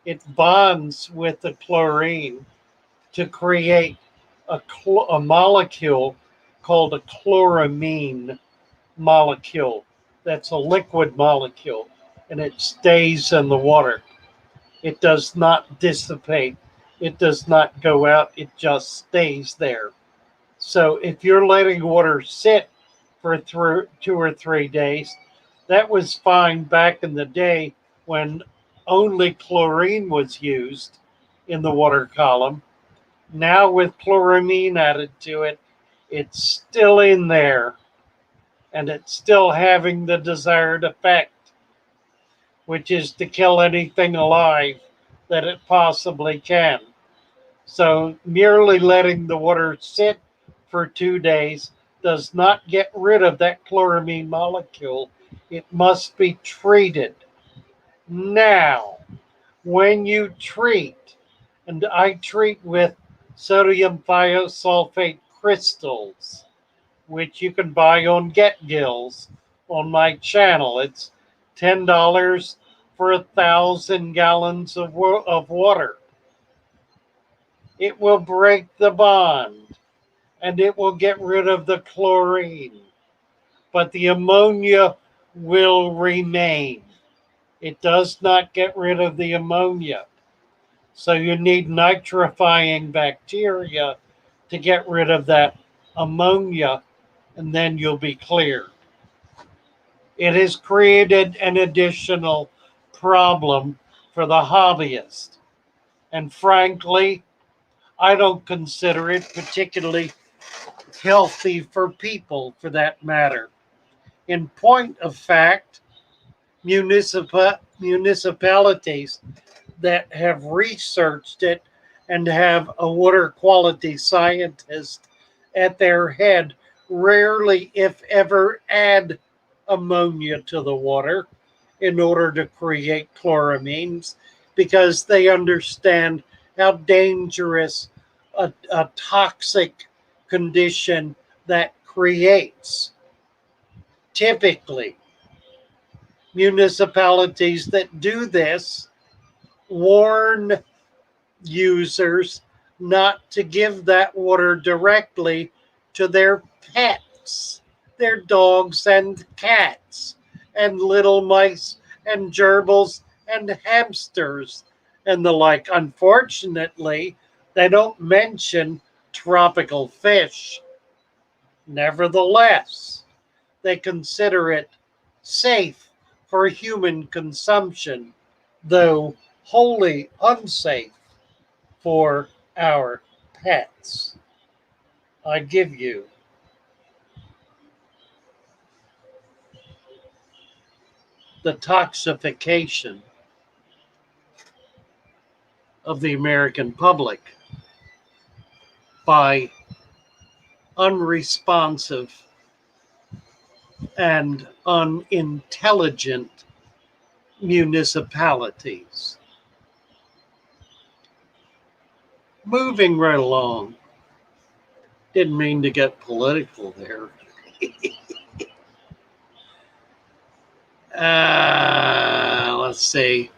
it bonds with the chlorine to create a molecule called a chloramine molecule. That's a liquid molecule, and it stays in the water. It does not dissipate. It does not go out. It just stays there. So if you're letting water sit for 2 or 3 days, that was fine back in the day when only chlorine was used in the water column. Now with chloramine added to it, it's still in there and it's still having the desired effect, which is to kill anything alive that it possibly can. So merely letting the water sit for 2 days does not get rid of that chloramine molecule. It must be treated. Now, when you treat, and I treat with sodium thiosulfate crystals, which you can buy on Get Gills on my channel. It's $10 for 1,000 gallons of water. It will break the bond and it will get rid of the chlorine, but the ammonia will remain. It does not get rid of the ammonia. So you need nitrifying bacteria to get rid of that ammonia, and then you'll be clear. It has created an additional problem for the hobbyist. And frankly, I don't consider it particularly healthy for people, for that matter. In point of fact, municipalities that have researched it and have a water quality scientist at their head rarely, if ever, add ammonia to the water in order to create chloramines, because they understand how dangerous a toxic condition that creates. Typically, municipalities that do this warn users not to give that water directly to their pets, their dogs and cats, and little mice and gerbils and hamsters and the like. Unfortunately, they don't mention tropical fish. Nevertheless, they consider it safe for human consumption, though wholly unsafe for our pets. I give you the toxification of the American public by unresponsive and unintelligent municipalities. Moving right along. Didn't mean to get political there. Let's see.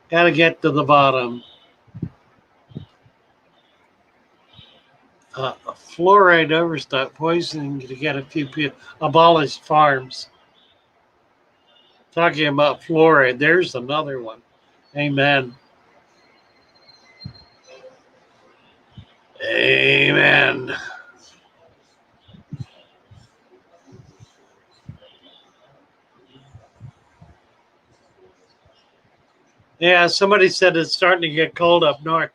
Got to get to the bottom. Fluoride overstock poisoning to get a few people. Abolished farms. Talking about fluoride. There's another one. Amen. Amen. Yeah, somebody said it's starting to get cold up north.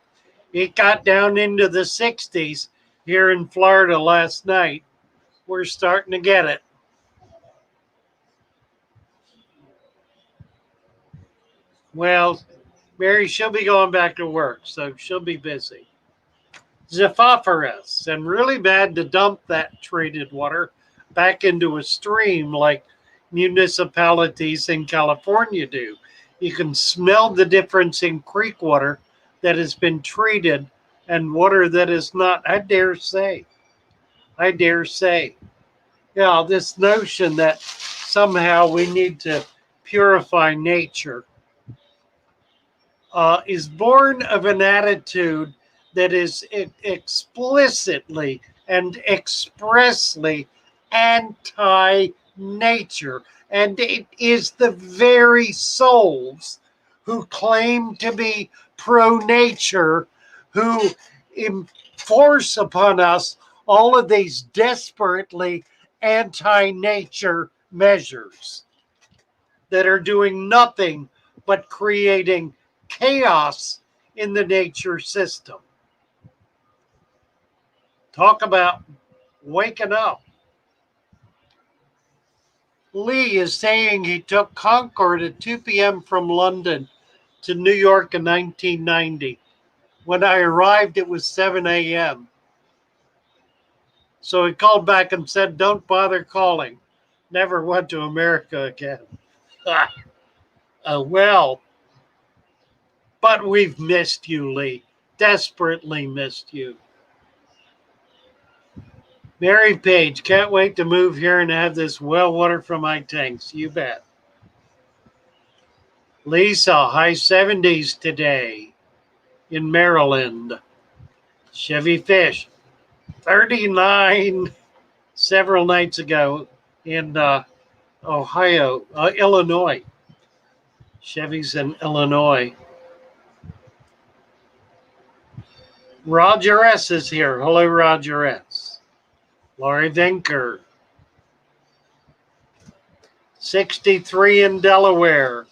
It got down into the 60s here in Florida last night. We're starting to get it. Well, Mary, she'll be going back to work, so she'll be busy. Zephyphorus, and really bad to dump that treated water back into a stream like municipalities in California do. You can smell the difference in creek water that has been treated and water that is not. I dare say. Yeah, this notion that somehow we need to purify nature is born of an attitude that is explicitly and expressly anti-nature. And it is the very souls who claim to be pro-nature who enforce upon us all of these desperately anti-nature measures that are doing nothing but creating chaos in the nature system. Talk about waking up. Lee is saying he took Concorde at 2 p.m. from London to New York in 1990. When I arrived, it was 7 a.m. So he called back and said, "Don't bother calling." Never went to America again. Well, but we've missed you, Lee. Desperately missed you. Mary Page, can't wait to move here and have this well water from my tanks. You bet. Lisa, high 70s today in Maryland. Chevy Fish, 39 several nights ago in Ohio, Illinois. Chevy's in Illinois. Roger S. is here. Hello, Roger S. Laurie Vinker. 63 in Delaware.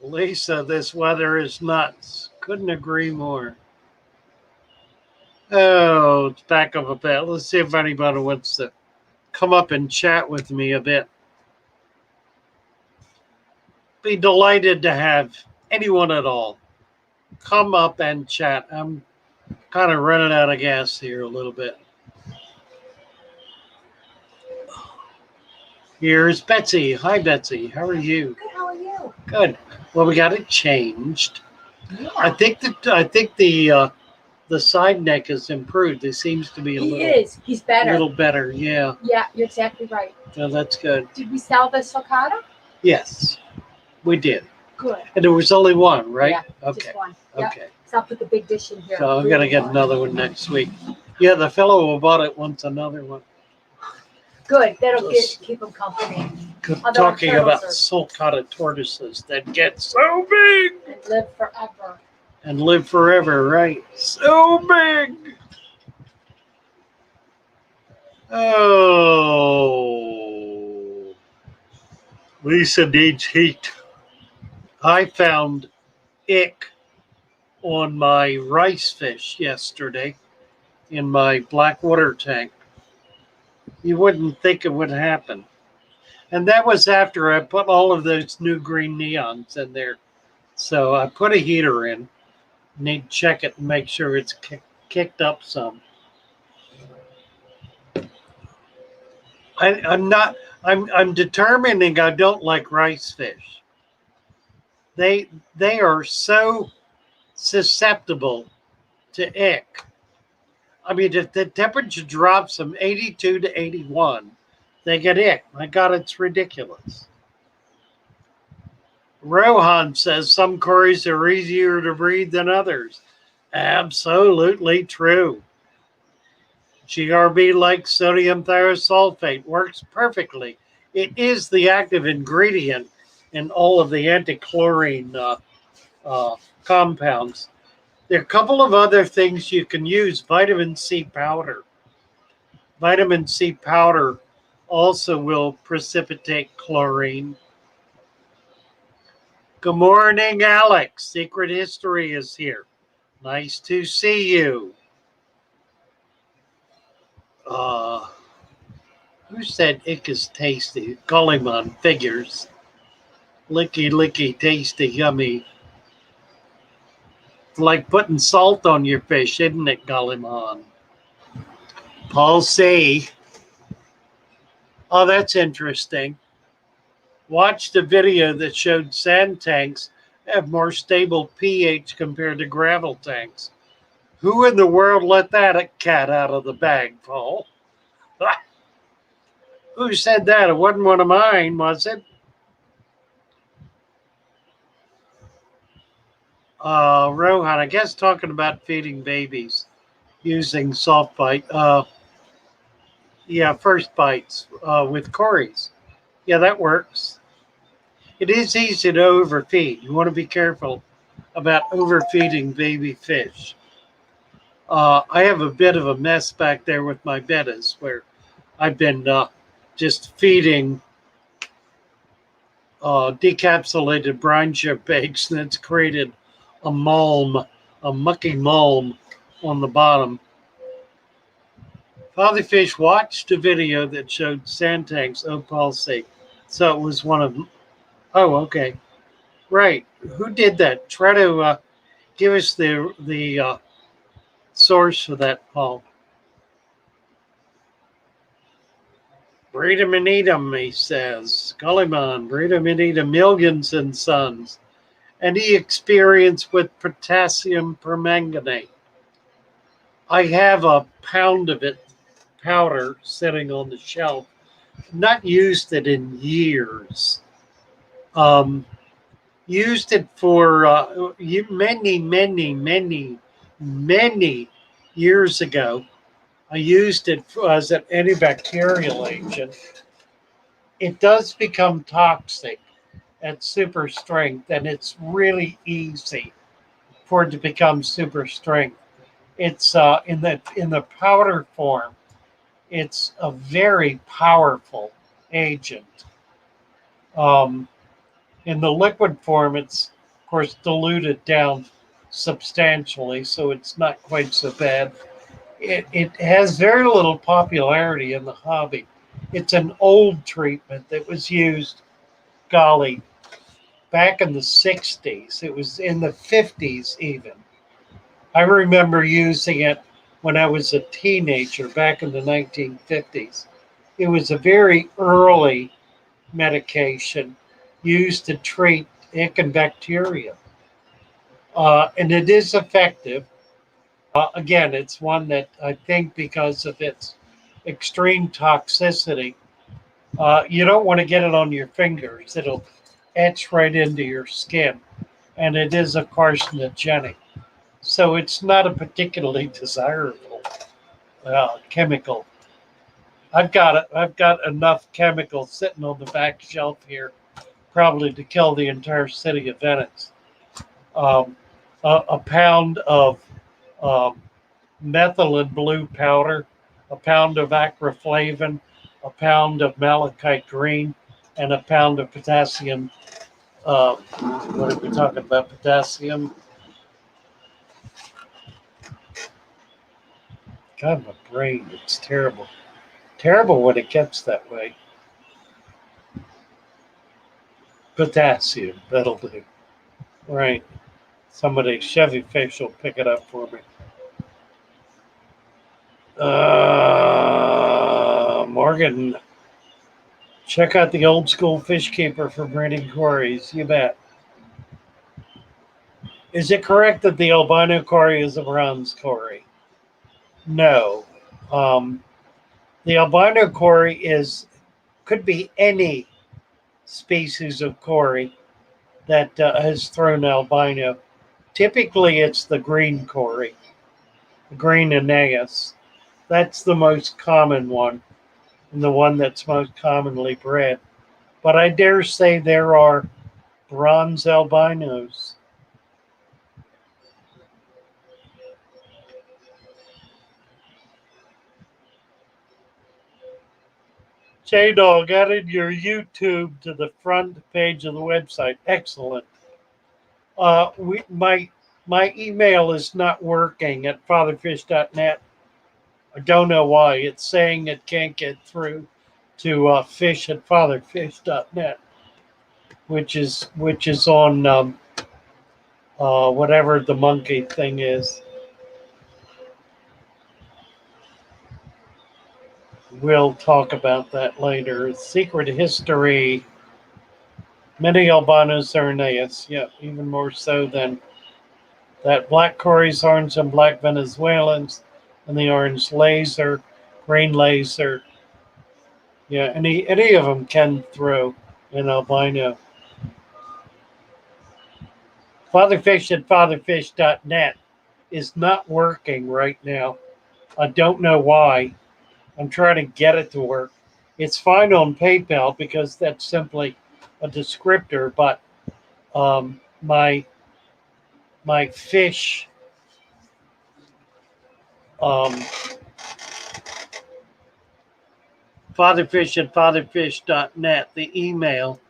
Lisa, this weather is nuts. Couldn't agree more. Oh, it's back up a bit. Let's see if anybody wants to come up and chat with me a bit. Be delighted to have anyone at all come up and chat. I'm kind of running out of gas here a little bit. Here's Betsy. Hi, Betsy. How are you? Good. How are you? Good. Well, we got it changed. Yeah. I think the the side neck has improved. It seems to be He is. He's better. little better. Yeah. Yeah, you're exactly right. No, that's good. Did we sell the sulcata? Yes, we did. Good. And there was only one, right? Yeah, Okay. just one. Yep. Okay. So I'll put the big dish in here. So I'm gonna get another one next week. Yeah, the fellow who bought it wants another one. Good. That'll keep him company. Talking about turtles sulcata tortoises that get so big and live forever. and live forever, right? So big. Oh, Lisa needs heat. I found ick on my rice fish yesterday in my black water tank. You wouldn't think it would happen. And that was after I put all of those new green neons in there. So I put a heater in. Need to check it and make sure it's kicked up some. I'm determining I don't like rice fish. They are so susceptible to ick. I mean, if the temperature drops from 82 to 81, they get ick. My God, it's ridiculous. Rohan says some curries are easier to breathe than others. Absolutely true. GRB likes sodium thiosulfate. Works perfectly. It is the active ingredient in all of the anti-chlorine compounds. There are a couple of other things you can use. Vitamin C powder. Vitamin C powder also will precipitate chlorine. Good morning, Alex. Secret History is here. Nice to see you. Who said ick is tasty? Gulliman figures. Licky, licky, tasty, yummy. It's like putting salt on your fish, isn't it, Gulliman? Paul C. Oh, that's interesting. Watched a video that showed sand tanks have more stable pH compared to gravel tanks. Who in the world let that cat out of the bag, Paul? Who said that? It wasn't one of mine, was it? Rohan, I guess talking about feeding babies using soft bite. Yeah, first bites with Corey's. Yeah, that works. It is easy to overfeed. You want to be careful about overfeeding baby fish. I have a bit of a mess back there with my bettas where I've been just feeding decapsulated brine shrimp eggs, and it's created a mulm, a mucky mulm on the bottom. Father Fish watched a video that showed sand tanks opalsate. So it was one of them. Oh, okay. Right. Who did that? Try to give us the source for that, Paul. Breed 'em and eat 'em, he says. Gulliman, breed 'em and eat 'em, Millions and Sons. Any experience with potassium permanganate? I have a pound of it, powder, sitting on the shelf. Not used it in years. Used it for many years ago. I used it as an antibacterial agent. It does become toxic at super strength, and it's really easy for it to become super strength. It's in the powder form. It's a very powerful agent. In the liquid form, it's of course diluted down substantially, so it's not quite so bad. It has very little popularity in the hobby. It's an old treatment that was used, golly, back in the 60s. It was in the 50s even. I remember using it when I was a teenager back in the 1950s. It was a very early medication used to treat ick and bacteria. And it is effective. Again, it's one that I think because of its extreme toxicity, you don't want to get it on your fingers. It'll etch right into your skin, and it is a carcinogenic. So it's not a particularly desirable chemical. I've got enough chemicals sitting on the back shelf here, probably to kill the entire city of Venice. Um, a pound of um, methylene blue powder, a pound of acroflavin, a pound of malachite green, and a pound of potassium. What are we talking about? Potassium. God, my brain, it's terrible. Terrible when it gets that way. Potassium, that'll do. Right. Somebody, Chevy Fish will pick it up for me. Morgan, check out the old school fish keeper for breeding quarries. You bet. Is it correct that the albino quarry is a bronze quarry? No. Um, the albino quarry could be any species of quarry that has thrown albino. Typically, it's the green quarry, the green Aeneas. That's the most common one and the one that's most commonly bred. But I dare say there are bronze albinos. J-Dog added your YouTube to the front page of the website. Excellent. My email is not working at fatherfish.net. I don't know why. It's saying it can't get through to fish at fatherfish.net, which is on whatever the monkey thing is. We'll talk about that later. Secret history. Many albinos are Aeneas. Yeah, even more so than that. Black Corys, orange and black Venezuelans, and the orange laser, green laser. Yeah, any of them can throw an albino. Fatherfish at fatherfish.net is not working right now. I don't know why. I'm trying to get it to work. It's fine on PayPal because that's simply a descriptor, but my fish um, fatherfish at fatherfish.net, the email,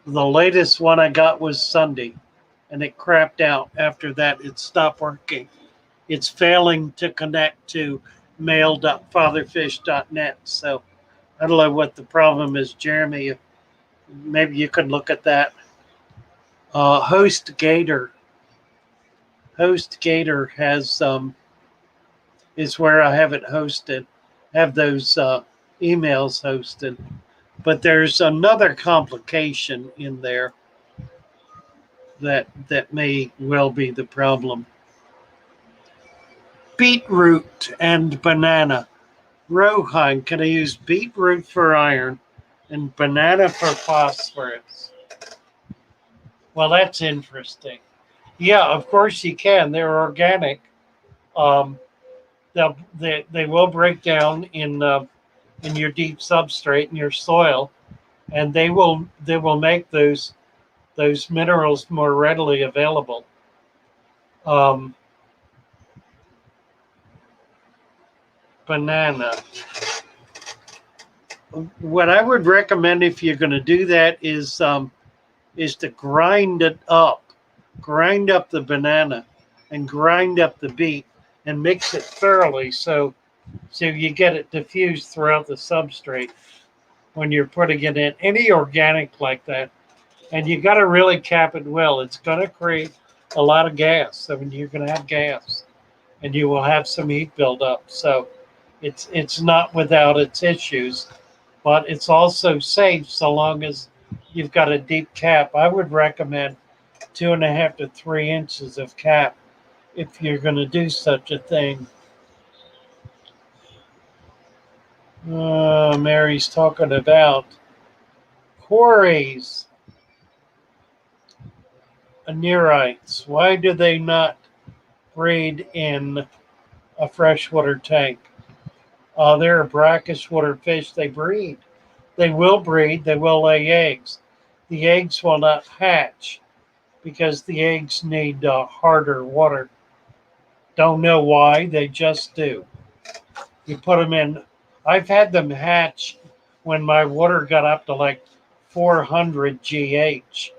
the latest one I got was Sunday, and it crapped out. After that, it stopped working. It's failing to connect to mail.fatherfish.net. So I don't know what the problem is, Jeremy. Maybe you could look at that. HostGator has is where I have it hosted. Have those emails hosted, but there's another complication in there that may well be the problem. Beetroot and banana. Rohan, can I use beetroot for iron and banana for phosphorus? Well, that's interesting. Yeah, of course you can. They're organic. Um, they will break down in your deep substrate in your soil, and they will make those minerals more readily available. Um, Banana. What I would recommend if you're going to do that is to grind it up, grind up the banana, and grind up the beet, and mix it thoroughly so you get it diffused throughout the substrate when you're putting it in. Any organic like that, and you got to really cap it well. It's going to create a lot of gas. I mean, you're going to have gas, and you will have some heat buildup. So it's not without its issues, but it's also safe so long as you've got a deep cap. I would recommend 2.5 to 3 inches of cap if you're going to do such a thing. Mary's talking about quarries, anerites. Why do they not breed in a freshwater tank? They're a brackish water fish. They breed. They will breed. They will lay eggs. The eggs will not hatch because the eggs need harder water. Don't know why. They just do. You put them in. I've had them hatch when my water got up to like 400 GH.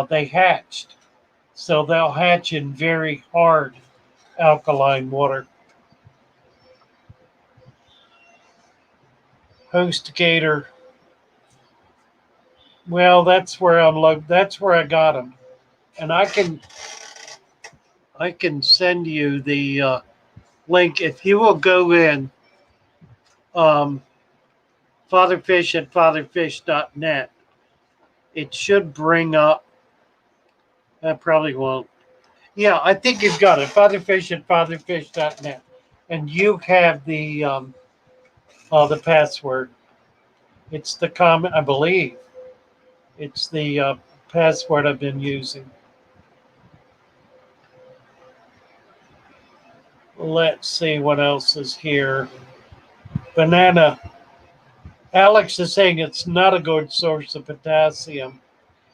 They hatched. So they'll hatch in very hard alkaline water. HostGator. Well, that's where that's where I got them, and I can send you the link if you will go in fatherfish at fatherfish.net. It should bring up. I probably won't. Yeah, I think you've got it. Fatherfish at fatherfish.net, and you have the password. It's the comment, I believe. It's the password I've been using. Let's see what else is here. Banana. Alex is saying it's not a good source of potassium.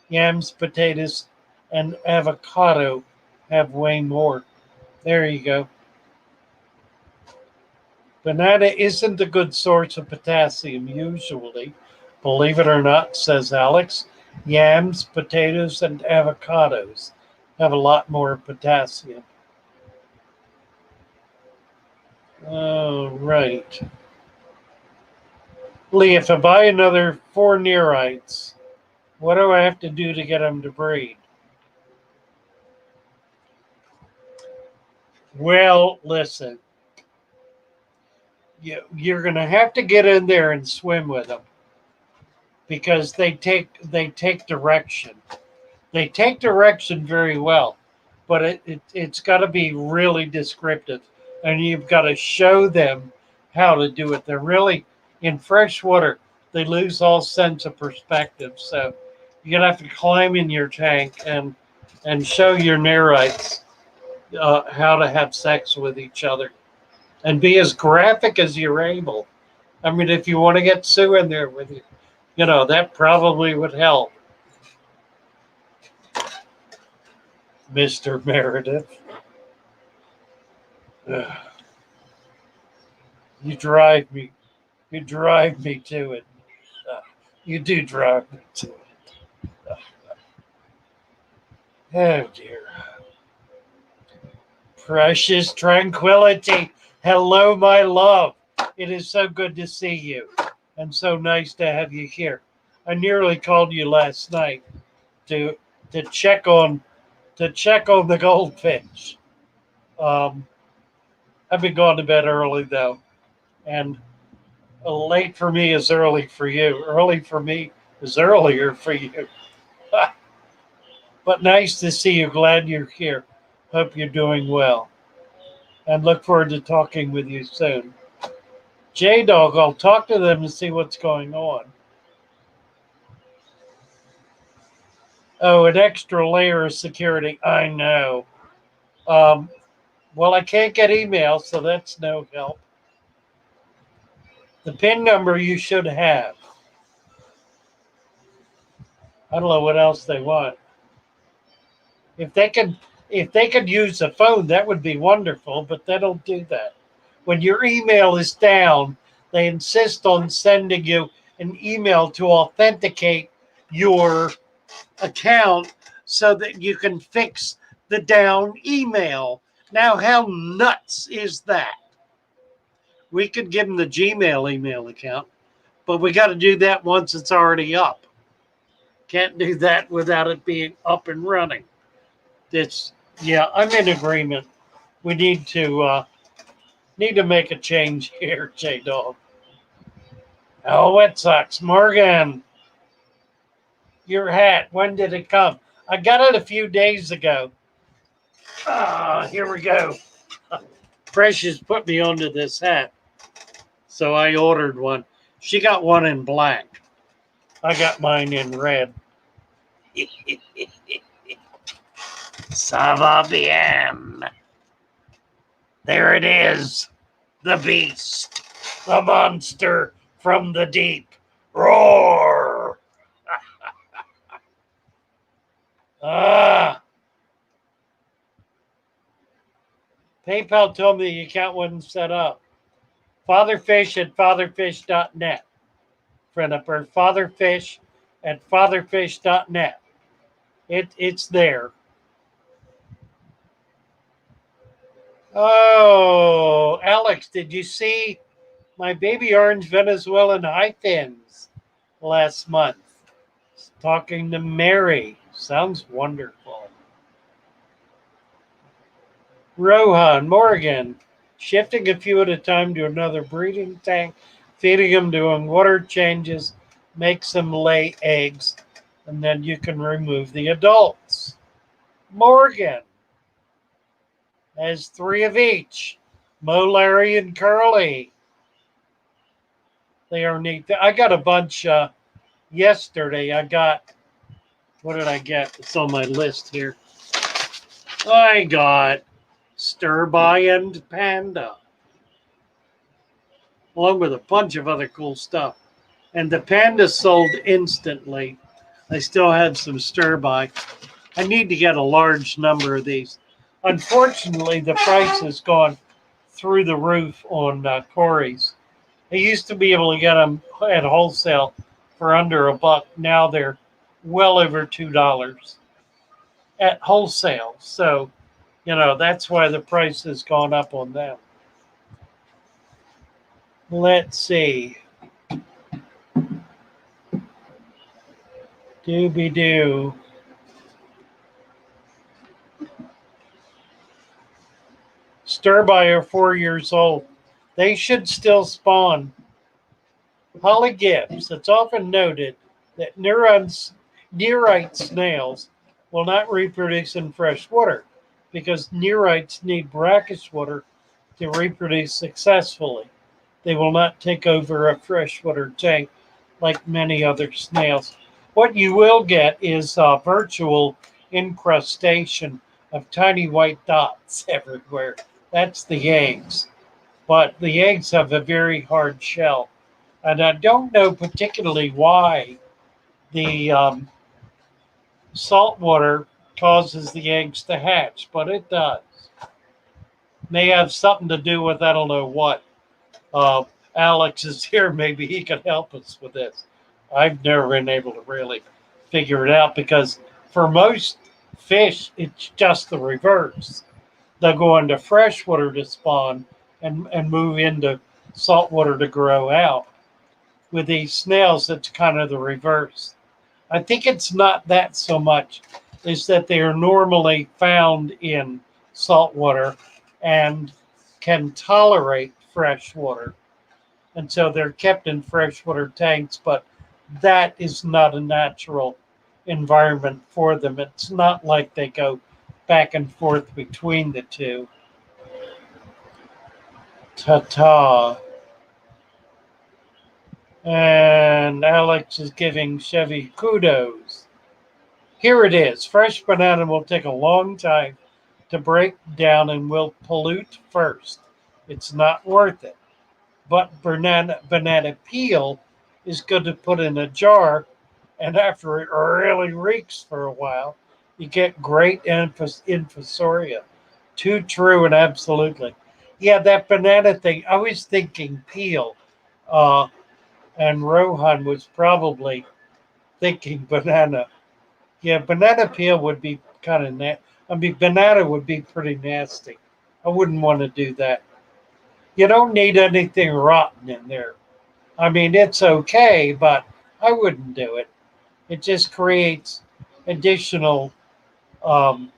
Yams, potatoes, and avocado have way more. There you go. Banana isn't a good source of potassium usually. Believe it or not, says Alex. Yams, potatoes, and avocados have a lot more potassium. Oh, right. Lee, if I buy another 4 nerites, what do I have to do to get them to breed? Well, listen. You're going to have to get in there and swim with them because they take direction. They take direction very well, but it's got to be really descriptive, and you've got to show them how to do it. They're really in fresh water. They lose all sense of perspective, so you're gonna have to climb in your tank and show your nerites how to have sex with each other, and be as graphic as you're able. I mean, if you want to get Sue in there with you, that probably would help. Mr. Meredith. You drive me to it. You do drive me to it. Oh dear. Precious tranquility. Hello, my love. It is so good to see you, and so nice to have you here. I nearly called you last night to check on the goldfish. I've been going to bed early though, and late for me is early for you. Early for me is earlier for you. But nice to see you. Glad you're here. Hope you're doing well, and look forward to talking with you soon. J-Dog, I'll talk to them and see what's going on. Oh, an extra layer of security. I know. Well, I can't get email, so that's no help. The PIN number you should have. I don't know what else they want. If they could use a phone, that would be wonderful, but they don't do that. When your email is down, they insist on sending you an email to authenticate your account so that you can fix the down email. Now, how nuts is that? We could give them the Gmail email account, but we got to do that once it's already up. Can't do that without it being up and running. I'm in agreement. We need to make a change here, J-Dog. Oh, Wet Sox. Morgan, your hat, when did it come? I got it a few days ago. Here we go. Precious put me onto this hat. So I ordered one. She got one in black. I got mine in red. Ça va bien. There it is. The beast. The monster from the deep. Roar. PayPal told me the account wasn't set up. Fatherfish at fatherfish.net. Friend up there. Fatherfish at fatherfish.net. It's there. Oh, Alex, did you see my baby orange Venezuelan high fins last month? Talking to Mary. Sounds wonderful. Rohan, Morgan, shifting a few at a time to another breeding tank, feeding them, doing water changes, makes them lay eggs, and then you can remove the adults. Morgan has 3 of each. Mo, Larry, and Curly. They are neat. I got a bunch yesterday. What did I get? It's on my list here. I got Stirby and Panda, along with a bunch of other cool stuff. And the Panda sold instantly. I still had some Stirby. I need to get a large number of these. Unfortunately, the price has gone through the roof on Corey's. I used to be able to get them at wholesale for under $1. Now they're well over $2 at wholesale. So, that's why the price has gone up on them. Let's see. Dooby-doo. Stirby are 4 years old. They should still spawn. Holly Gibbs. It's often noted that nearite snails will not reproduce in fresh water because nearites need brackish water to reproduce successfully. They will not take over a freshwater tank like many other snails. What you will get is a virtual incrustation of tiny white dots everywhere. That's the eggs. But the eggs have a very hard shell. And I don't know particularly why the salt water causes the eggs to hatch, but it does. May have something to do with I don't know what. Alex is here. Maybe he can help us with this. I've never been able to really figure it out because for most fish, it's just the reverse. They'll go into freshwater to spawn and move into saltwater to grow out. With these snails, it's kind of the reverse. I think it's not that so much is that they are normally found in saltwater and can tolerate fresh water. And so they're kept in freshwater tanks, but that is not a natural environment for them. It's not like they go back and forth between the two. Ta-ta. And Alex is giving Chevy kudos. Here it is. Fresh banana will take a long time to break down and will pollute first. It's not worth it. But banana peel is good to put in a jar, and after it really reeks for a while, you get great infusoria. Too true and absolutely. Yeah, that banana thing, I was thinking peel. And Rohan was probably thinking banana. Yeah, banana peel would be kind of banana would be pretty nasty. I wouldn't want to do that. You don't need anything rotten in there. I mean, it's okay, but I wouldn't do it. It just creates additional um,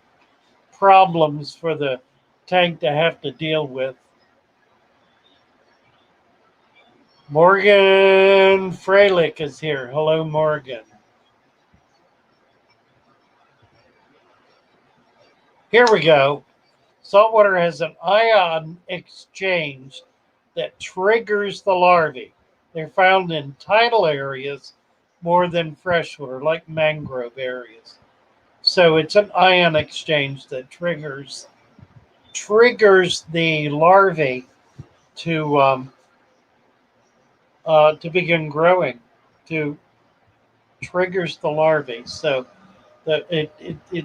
problems for the tank to have to deal with. Morgan Freilich is here. Hello, Morgan. Here we go. Saltwater has an ion exchange that triggers the larvae. They're found in tidal areas more than freshwater, like mangrove areas. So it's an ion exchange that triggers the larvae to begin growing, to triggers the larvae. So the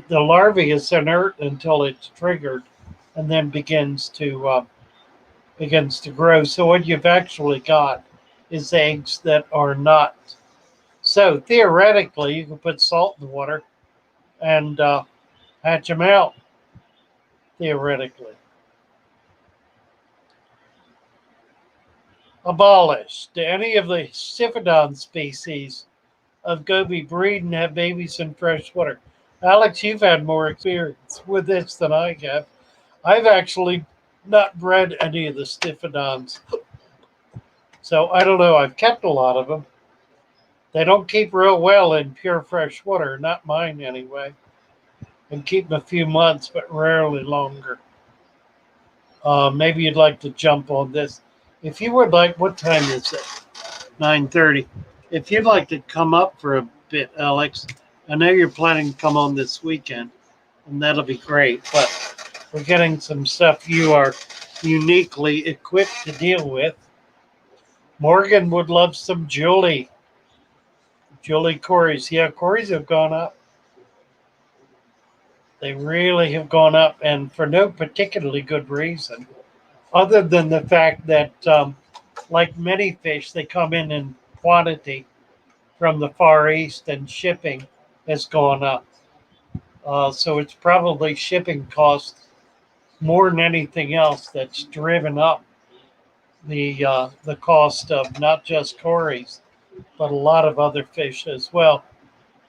larvae is inert until it's triggered, and then begins to grow. So what you've actually got is eggs that are not. So theoretically, you can put salt in the water and hatch them out. Theoretically, abolished. Do any of the Siphodon species of goby breed and have babies in fresh water? Alex, you've had more experience with this than I have. I've actually not bred any of the Siphodons, so I don't know. I've kept a lot of them. They don't keep real well in pure fresh water, not mine anyway. And keep them a few months, but rarely longer. Maybe you'd like to jump on this. If you would like, what time is it? 9:30. If you'd like to come up for a bit, Alex, I know you're planning to come on this weekend, and that'll be great. But we're getting some stuff you are uniquely equipped to deal with. Morgan would love some Julie. Julie Corys. Yeah, Corys have gone up. They really have gone up, and for no particularly good reason, other than the fact that, like many fish, they come in quantity from the Far East, and shipping has gone up. So it's probably shipping costs more than anything else that's driven up the cost of not just Corys, but a lot of other fish as well.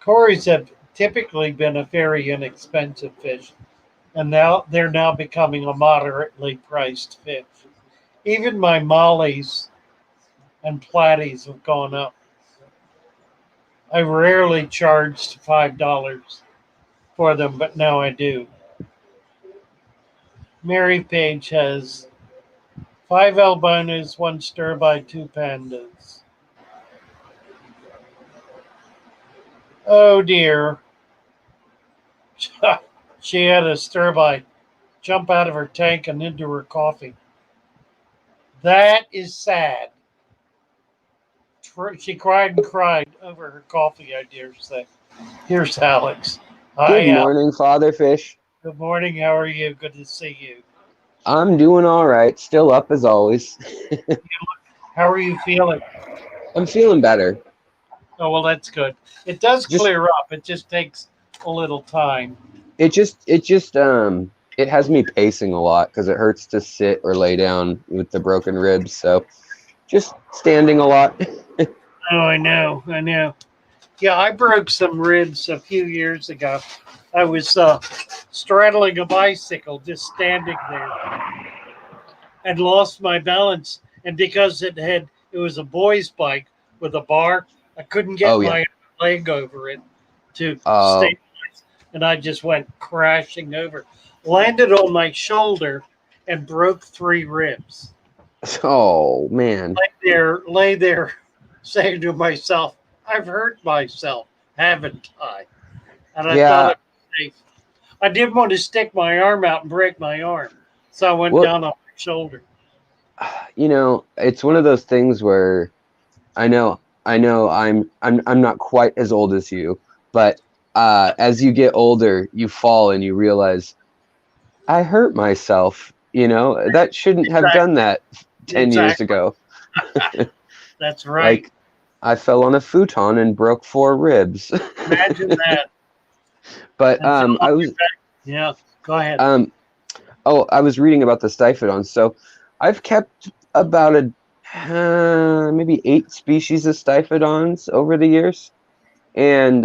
Corys have typically been a very inexpensive fish, and now they're becoming a moderately priced fish. Even my mollies and platies have gone up. I rarely charged $5 for them, but now I do. Mary Page has 5 albinos, 1 stirby, 2 pandas. Oh dear. She had a stirby jump out of her tank and into her coffee. That is sad. She cried and cried over her coffee, I dare say. Here's Alex. Good morning, Father Fish. Good morning. How are you? Good to see you. I'm doing all right. Still up as always. How are you feeling? I'm feeling better. Oh, well, that's good. It does clear up. It just takes a little time. It has me pacing a lot because it hurts to sit or lay down with the broken ribs. So just standing a lot. Oh, I know. Yeah, I broke some ribs a few years ago. I was straddling a bicycle, just standing there, and lost my balance. And because it was a boy's bike with a bar, I couldn't get my leg over it to stabilize, and I just went crashing over. Landed on my shoulder and broke 3 ribs. Oh man! Lay there, saying to myself, "I've hurt myself, haven't I?" And I thought it was safe. I didn't want to stick my arm out and break my arm, so I went down on my shoulder. You know, it's one of those things where I know I'm not quite as old as you, but as you get older, you fall and you realize I hurt myself. You know, that shouldn't have done that 10 years ago. That's right. Like, I fell on a futon and broke 4 ribs. Imagine that. But yeah, go ahead. I was reading about the Stiphodons. So I've kept about maybe 8 species of Stiphodons over the years, and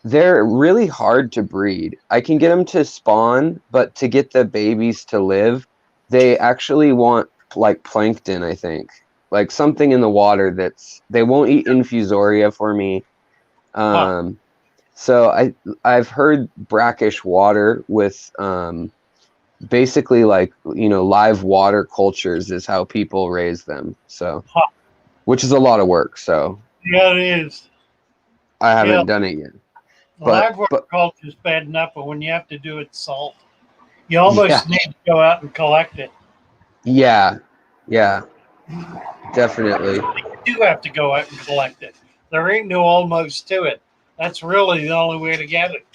they're really hard to breed. I can get them to spawn, but to get the babies to live, they actually want like plankton, I think. Like something in the water they won't eat infusoria for me. So I've heard brackish water with basically like, you know, live water cultures is how people raise them. So, Huh. which is a lot of work. So Yeah, it is. I Yeah, haven't done it yet. live But culture is bad enough, but when you have to do it salt, you almost yeah, need to go out and collect it. yeah, yeah, definitely. You do have to go out and collect it. There ain't no almost to it. That's really the only way to get it.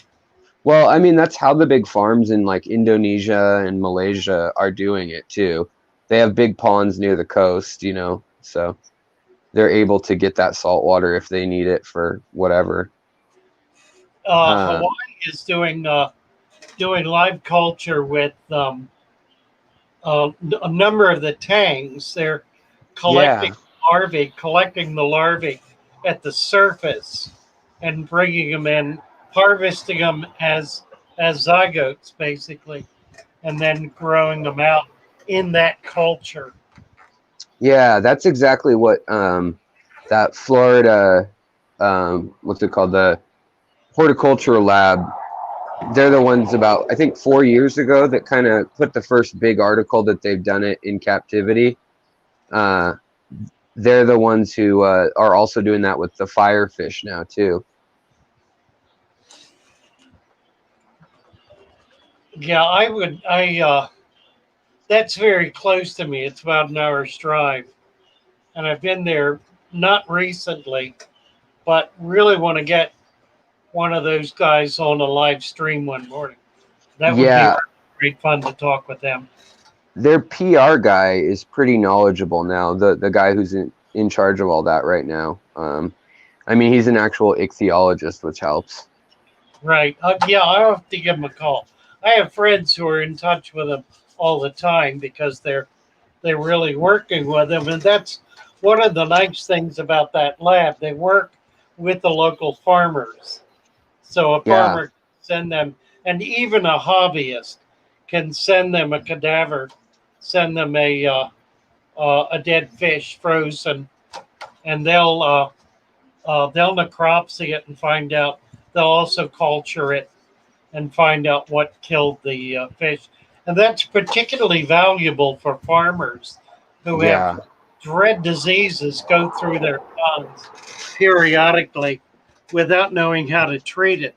Well, I mean, that's how the big farms in like Indonesia and Malaysia are doing it too. They have big ponds near the coast, you know, so they're able to get that salt water if they need it for whatever. Hawaii is doing live culture with a number of the tangs. They're Yeah, collecting the larvae at the surface and bringing them in, harvesting them as zygotes, basically, and then growing them out in that culture. yeah, that's exactly what that Florida what's it called, the horticultural lab. They're the ones about, I think, 4 years ago that kind of put the first big article that they've done it in captivity. Uh, they're the ones who are also doing that with the firefish now too. Yeah, I would. That's very close to me. It's about an hour's drive, and I've been there not recently, but really want to get one of those guys on a live stream one morning. That would be Yeah, great fun to talk with them. their PR guy is pretty knowledgeable now. The guy who's in charge of all that right now. I mean, he's an actual ichthyologist, which helps. Right. Yeah, I'll have to give them a call. I have friends who are in touch with them all the time because they're really working with them, and that's one of the nice things about that lab. They work with the local farmers, so a Yeah, farmer can send them, and even a hobbyist can send them a cadaver, send them a dead fish frozen, and they'll necropsy it and find out. They'll also culture it and find out what killed the fish. And that's particularly valuable for farmers who have yeah. dread diseases go through their ponds periodically without knowing how to treat it.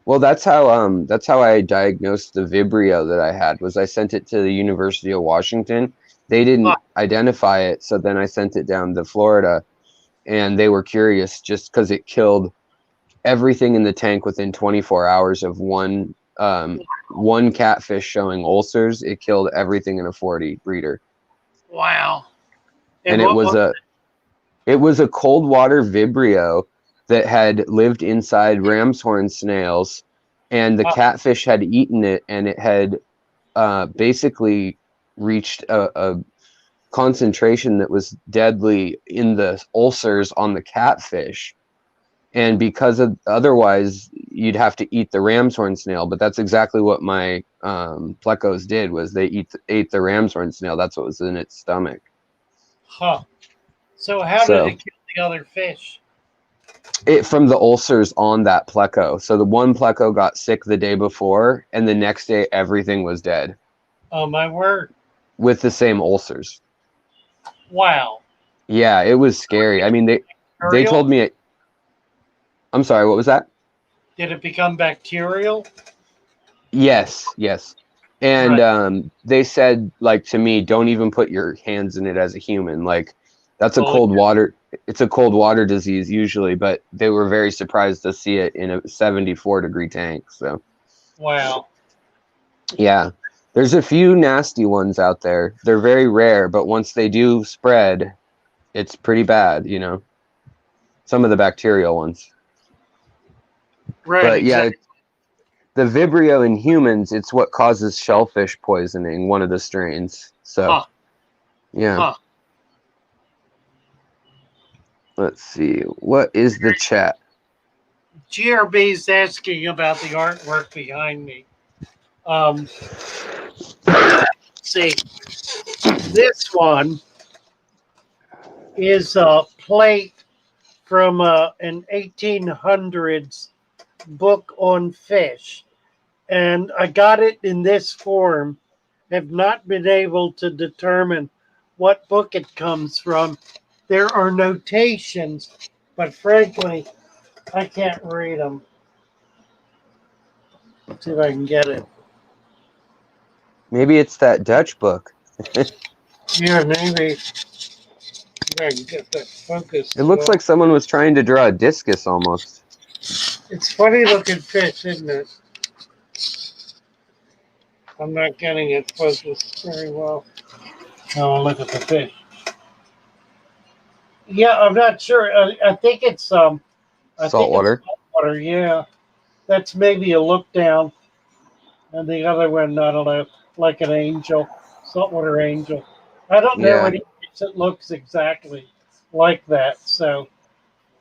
Well, that's how I diagnosed the Vibrio that I had. Was I sent it to the University of Washington. They Ah, didn't identify it, so then I sent it down to Florida, and they were curious just because it killed everything in the tank within 24 hours of one catfish showing ulcers. It killed everything in a 40 breeder, wow. And and it what was was a cold water Vibrio that had lived inside ram's horn snails, and the uh, catfish had eaten it, and it had basically reached a concentration that was deadly in the ulcers on the catfish. And because of otherwise you'd have to eat the ram's horn snail, but that's exactly what my plecos did, was they ate the ram's horn snail. That's what was in its stomach. huh. So how did So it kill the other fish? it from the ulcers on that pleco. So the one pleco got sick the day before, and the next day everything was dead Oh my word. with the same ulcers. Wow. Yeah, it was scary. I mean, they told Bacterial? me I'm sorry, what was that? Did it become bacterial? Yes, yes. And Right. they said, like, to me, don't even put your hands in it as a human. Like, that's a Well, cold water. It's a cold water disease usually, but they were very surprised to see it in a 74-degree tank. So, wow. yeah, there's a few nasty ones out there. They're very rare, but once they do spread, it's pretty bad, you know, some of the bacterial ones. Right, But yeah, exactly. the Vibrio in humans, it's what causes shellfish poisoning, one of the strains. So, Huh. yeah. Huh. Let's see. What is the chat? GRB's asking about the artwork behind me. See, this one is a plate from an 1800s book on fish, and I got it in this form. Have not been able to determine what book it comes from. There are notations, but frankly, I can't read them. Let's see if I can get it. Maybe it's that Dutch book. Yeah, maybe. If I can get that focus. It looks like someone was trying to draw a discus almost. It's funny looking fish, isn't it? I'm not getting it focused very well. Oh, look at the fish. Yeah, I'm not sure. I think it's Saltwater. saltwater. Yeah, that's maybe a look down, and the other one, I don't know, like an angel, saltwater angel. I don't know Yeah. any fish that looks exactly like that. So,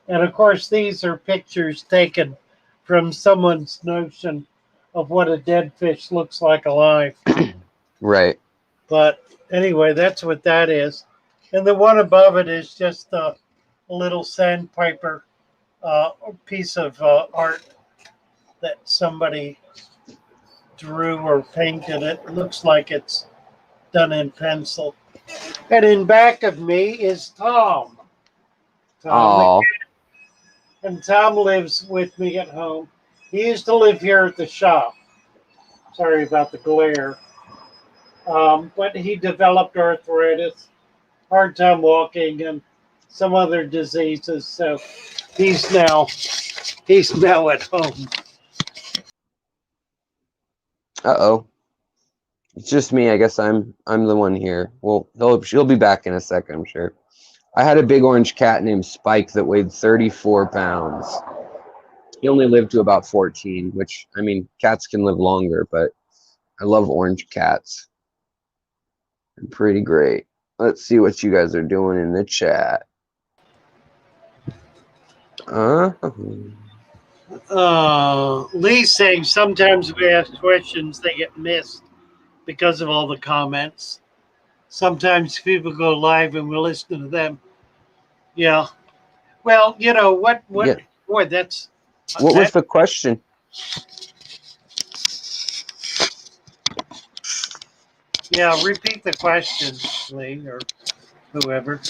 and of course, these are pictures taken from someone's notion of what a dead fish looks like alive. Right. But anyway, that's what that is. And the one above it is just a little sandpiper piece of art that somebody drew or painted. It looks like it's done in pencil. And in back of me is Tom. Oh, And Tom lives with me at home. He used to live here at the shop. Sorry about the glare. But he developed arthritis, hard time walking, and some other diseases. So he's now at home. uh-oh. It's just me. I guess I'm the one here. Well, she'll be back in a second, I'm sure. I had a big orange cat named Spike that weighed 34 pounds. He only lived to about 14, which, I mean, cats can live longer, but I love orange cats. They're pretty great. Let's see what you guys are doing in the chat. Lee's saying sometimes we ask questions, they get missed because of all the comments. Sometimes people go live and we listen to them. Yeah. Well, you know what? Yeah. Boy, that's. What was the question? Yeah, repeat the question, Lee, or whoever.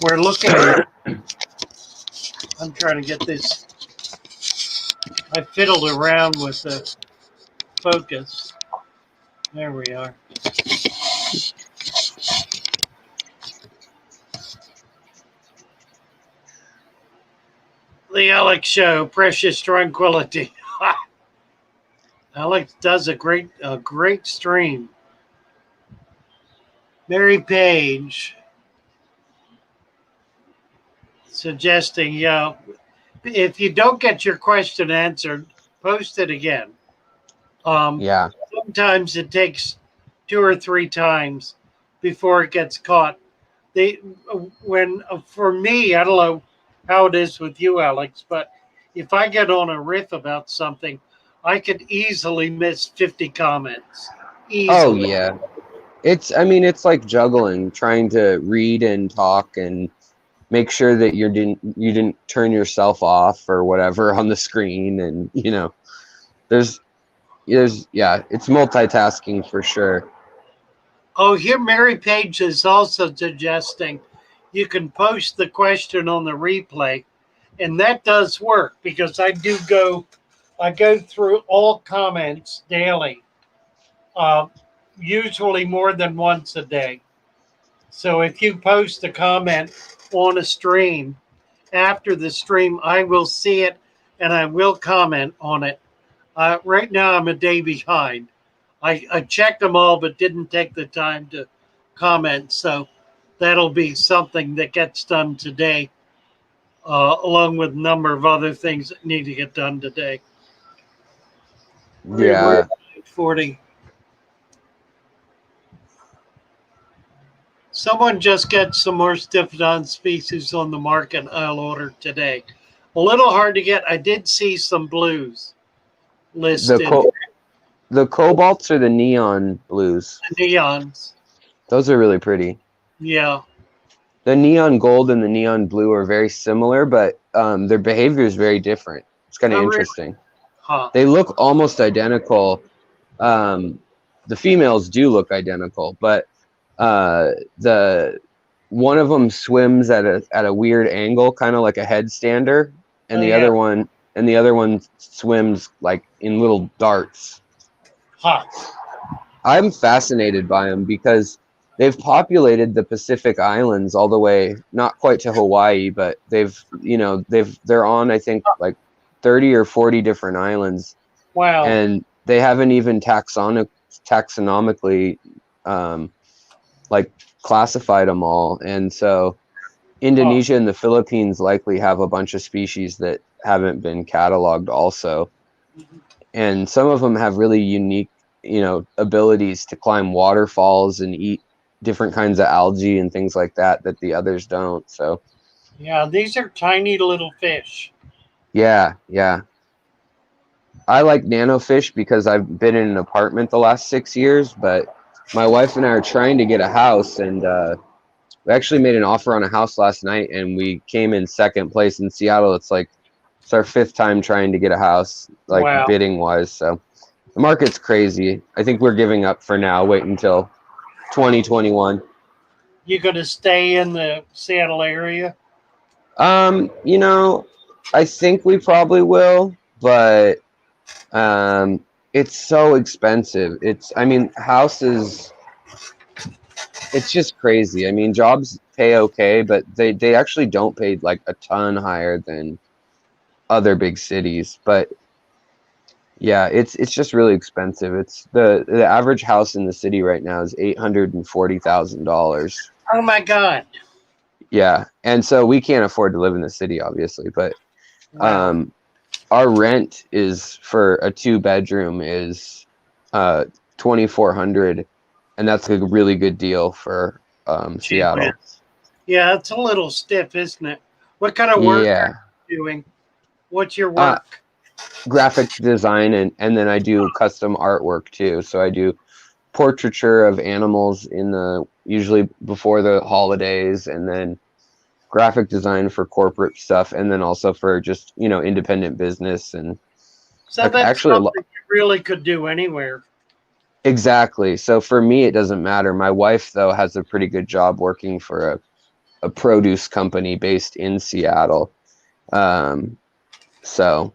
We're looking at. I'm trying to get this. I fiddled around with the focus. There we are. The Alex Show, Precious Tranquility. Alex does a great stream. Mary Page suggesting, yeah, if you don't get your question answered, post it again. Yeah. Sometimes it takes 2 or 3 times before it gets caught. For me, I don't know how it is with you, Alex, but if I get on a riff about something, I could easily miss 50 comments. Easily. Oh yeah. It's like juggling, trying to read and talk and make sure that you didn't turn yourself off or whatever on the screen, and there's it's multitasking for sure. Oh, here Mary Page is also suggesting you can post the question on the replay, and that does work because I go through all comments daily, usually more than once a day. So if you post a comment on a stream, after the stream, I will see it and I will comment on it. Right now, I'm a day behind. I checked them all, but didn't take the time to comment. So that'll be something that gets done today, along with a number of other things that need to get done today. Yeah. 40. Someone just gets some more Stiphodon species on the market. I'll order today. A little hard to get. I did see some blues listed. The cobalts or the neon blues? The neons. Those are really pretty. Yeah. The neon gold and the neon blue are very similar, but their behavior is very different. It's kind of Oh, really? interesting. Huh. They look almost identical. The females do look identical, but the one of them swims at a weird angle, kind of like a headstander, and Oh, the yeah. other one swims like in little darts. Huh. I'm fascinated by them because they've populated the Pacific Islands all the way, not quite to Hawaii, but they're on, I think, like 30 or 40 different islands, Wow. and they haven't even taxonomically like classified them all. And so Indonesia and the Philippines likely have a bunch of species that haven't been cataloged also. And some of them have really unique, abilities to climb waterfalls and eat different kinds of algae and things like that the others don't. So Yeah, these are tiny little fish. yeah. I like nanofish because I've been in an apartment the last 6 years, but my wife and I are trying to get a house, and we actually made an offer on a house last night, and we came in second place in Seattle. It's our fifth time trying to get a house, like Wow. bidding wise. So the market's crazy. I think we're giving up for now. Wait until 2021. You gonna stay in the Seattle area? I think we probably will, but it's so expensive. Houses, it's just crazy. I mean, jobs pay okay, but they actually don't pay like a ton higher than other big cities. But yeah, it's just really expensive. It's the average house in the city right now is $840,000. Oh my God. Yeah, and so we can't afford to live in the city, obviously. But Wow. our rent is for a 2-bedroom is $2,400, and that's a really good deal for Seattle. Yeah, it's a little stiff, isn't it? What kind of work Yeah, are you doing? What's your work? graphic design, and then I do custom artwork too. So I do portraiture of animals usually before the holidays, and then graphic design for corporate stuff, and then also for just independent business. And So that's actually something you really could do anywhere. exactly. So for me it doesn't matter. My wife though has a pretty good job working for a produce company based in Seattle. So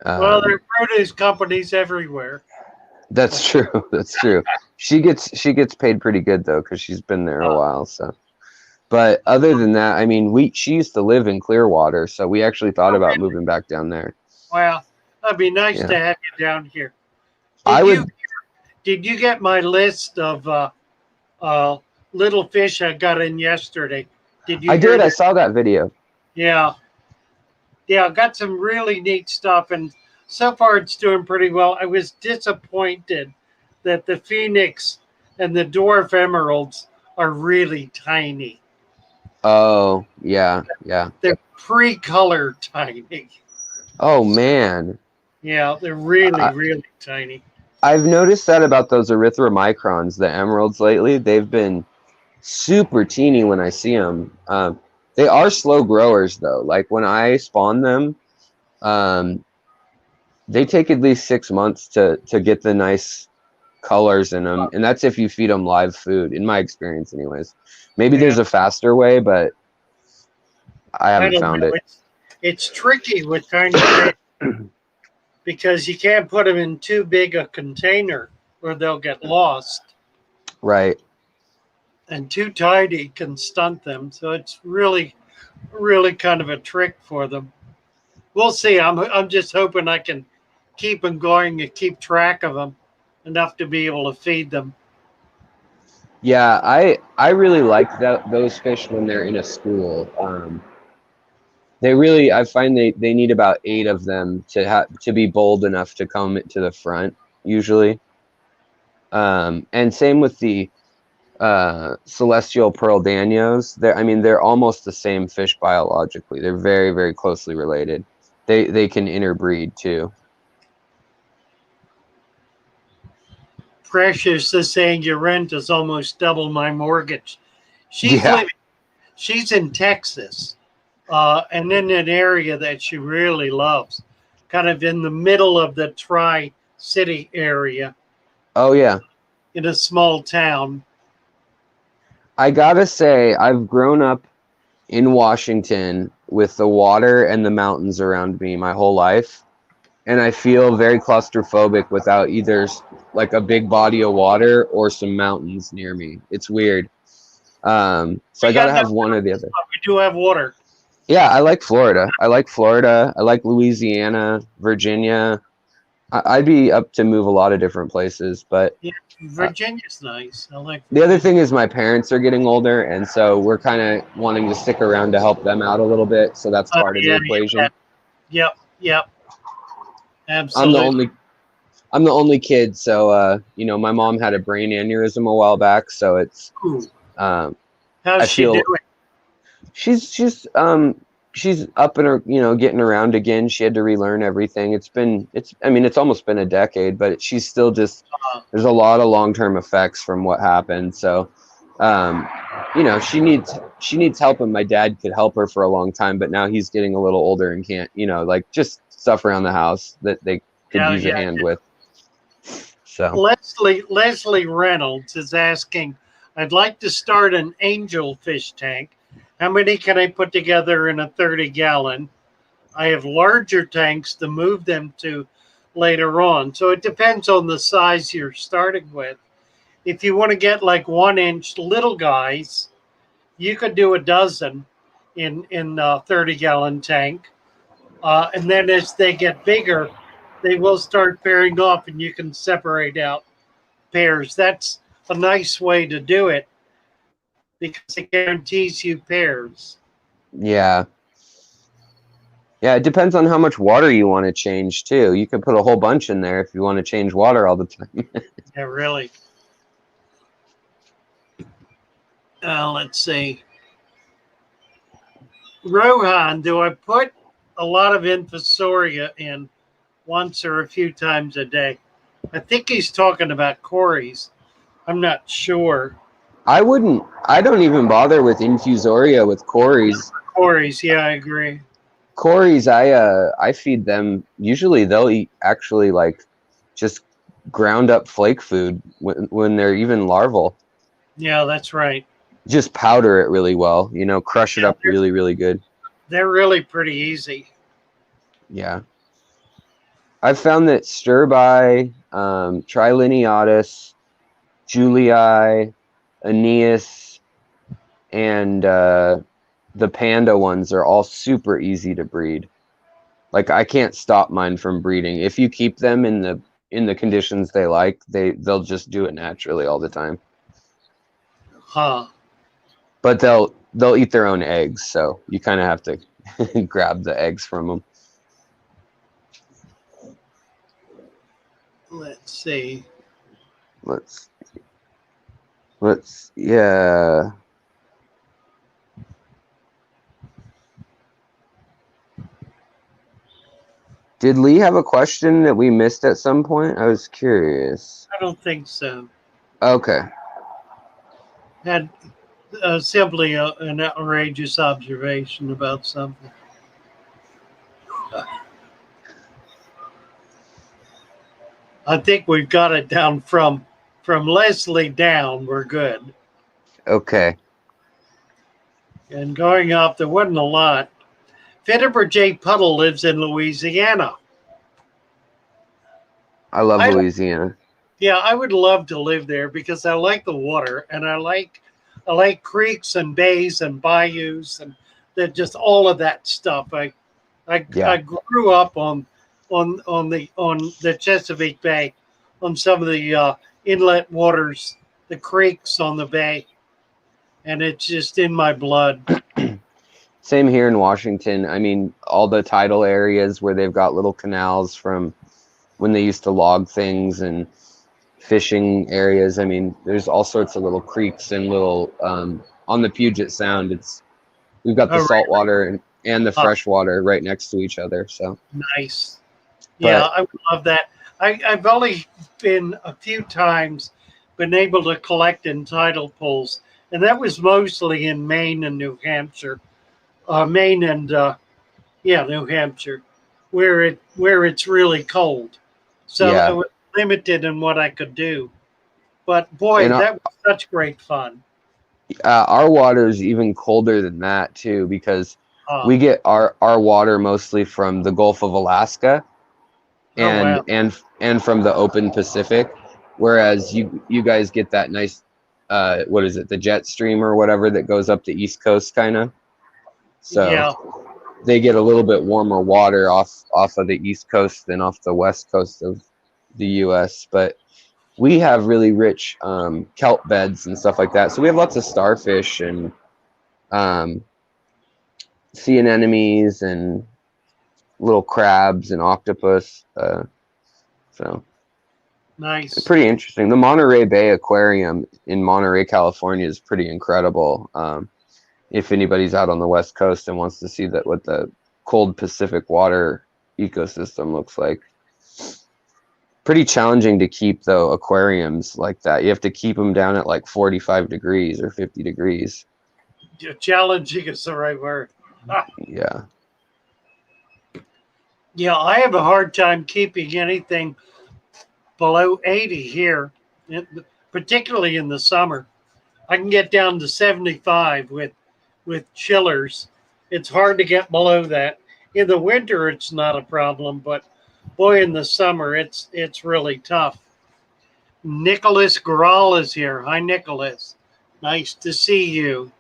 Well, there are produce companies everywhere. that's true. That's true. She gets paid pretty good though, because she's been there a while. So, but other than that, I mean, she used to live in Clearwater, so we actually thought about moving back down there. Wow, that'd be nice Yeah. to have you down here. Did you get my list of little fish I got in yesterday? Did you? I did. I saw that video. Yeah. Yeah, I got some really neat stuff, and so far it's doing pretty well. I was disappointed that the Phoenix and the Dwarf Emeralds are really tiny. Oh, yeah. They're pre-color tiny. Oh, man. Yeah, they're really tiny. I've noticed that about those erythromicrons, the emeralds lately. They've been super teeny when I see them. They are slow growers, though. Like when I spawn them, they take at least 6 months to get the nice colors in them, and that's if you feed them live food, in my experience anyways. Maybe there's a faster way, but I haven't found it. It's tricky with tiny fish because you can't put them in too big a container or they'll get lost. Right. And too tiny can stunt them, so it's really kind of a trick for them. We'll see. I'm just hoping I can keep them going and keep track of them enough to be able to feed them. Yeah, I really like those fish when they're in a school. I find they need about 8 of them to be bold enough to come to the front usually. And same with the celestial pearl danios. They're almost the same fish biologically. They're very, very closely related. They can interbreed too. Precious is saying your rent is almost double my mortgage. She's in Texas, and in an area that she really loves. kind of in the middle of the Tri-City area Oh yeah. in a small town. I gotta say, I've grown up in Washington with the water and the mountains around me my whole life. And I feel very claustrophobic without either like a big body of water or some mountains near me. It's weird. So I gotta have one or the other. We do have water. Yeah, I like Florida. I like Florida. I like Louisiana, Virginia. I'd be up to move a lot of different places, but Yeah, Virginia's nice. I like the other thing is my parents are getting older, and so we're kind of wanting to stick around to help them out a little bit. So that's part of the equation. Yep. Absolutely. I'm the only kid, so you know, my mom had a brain aneurysm a while back, so it's How's I she feel doing? she's up and her, you know, getting around again. She had to relearn everything. It's almost been a decade, but she's still just there's a lot of long-term effects from what happened. So you know, she needs help, and my dad could help her for a long time, but now he's getting a little older and can't, you know, like just stuff around the house that they could use a hand with. So Leslie Reynolds is asking, I'd like to start an angel fish tank. How many can I put together in a 30-gallon? I have larger tanks to move them to later on. So it depends on the size you're starting with. If you want to get like 1-inch little guys, you could do a dozen in a 30-gallon tank. And then as they get bigger, they will start pairing off, and you can separate out pairs. That's a nice way to do it because it guarantees you pairs. yeah, it depends on how much water you want to change too. You could put a whole bunch in there if you want to change water all the time. Yeah, really. Let's see. Rohan, do I put a lot of infusoria in once or a few times a day? I think he's talking about Corey's. I'm not sure. I don't even bother with infusoria with Corey's. Corey's, yeah, I agree. Corey's, I feed them. Usually they'll eat actually like just ground up flake food when they're even larval. Yeah, that's right. Just powder it really well, you know, crush it up really, really good. They're really pretty easy. Yeah. I've found that stir-by, Trilineatus, Julii, Aeneas, and the panda ones are all super easy to breed. Like I can't stop mine from breeding. If you keep them in the conditions they like, they'll just do it naturally all the time. Huh. But they'll eat their own eggs, so you kind of have to grab the eggs from them. Let's see. Yeah. Did Lee have a question that we missed at some point? I was curious. I don't think so. Okay. Had simply an outrageous observation about something. I think we've got it down from Leslie down. We're good. Okay. And going up, there wasn't a lot. Fitterer J. Puddle lives in Louisiana. I love Louisiana. Yeah, I would love to live there because I like the water, and I like creeks and bays and bayous and just all of that stuff. I grew up on the Chesapeake Bay, on some of the inlet waters, the creeks on the bay, and it's just in my blood. Same here in Washington. I mean, all the tidal areas where they've got little canals from when they used to log things, and fishing areas. I mean, there's all sorts of little creeks and little on the Puget Sound. We've got the salt water and the fresh water right next to each other. So nice. Yeah, I would love that. I've only been a few times been able to collect in tidal pools, and that was mostly in Maine and New Hampshire. New Hampshire. where it's really cold. So Yeah. I was limited in what I could do. But boy, And that was such great fun. our water is even colder than that too, because we get our water mostly from the Gulf of Alaska and wow. and from the open Pacific, whereas you guys get that nice what is it, the jet stream or whatever that goes up the East Coast kind of. So Yeah. they get a little bit warmer water off of the East Coast than off the West Coast of the US, but we have really rich kelp beds and stuff like that. So we have lots of starfish and sea anemones and little crabs and octopus. So Nice. pretty interesting. The Monterey Bay Aquarium in Monterey, California is pretty incredible. If anybody's out on the West Coast and wants to see that what the cold Pacific water ecosystem looks like. Pretty challenging to keep, though, aquariums like that. You have to keep them down at like 45 degrees or 50 degrees. Yeah, challenging is the right word. Yeah. Yeah, I have a hard time keeping anything below 80 here, particularly in the summer. I can get down to 75 with chillers. It's hard to get below that. In the winter, it's not a problem, but boy, in the summer, it's really tough. Nicholas Grawl is here. Hi, Nicholas. Nice to see you.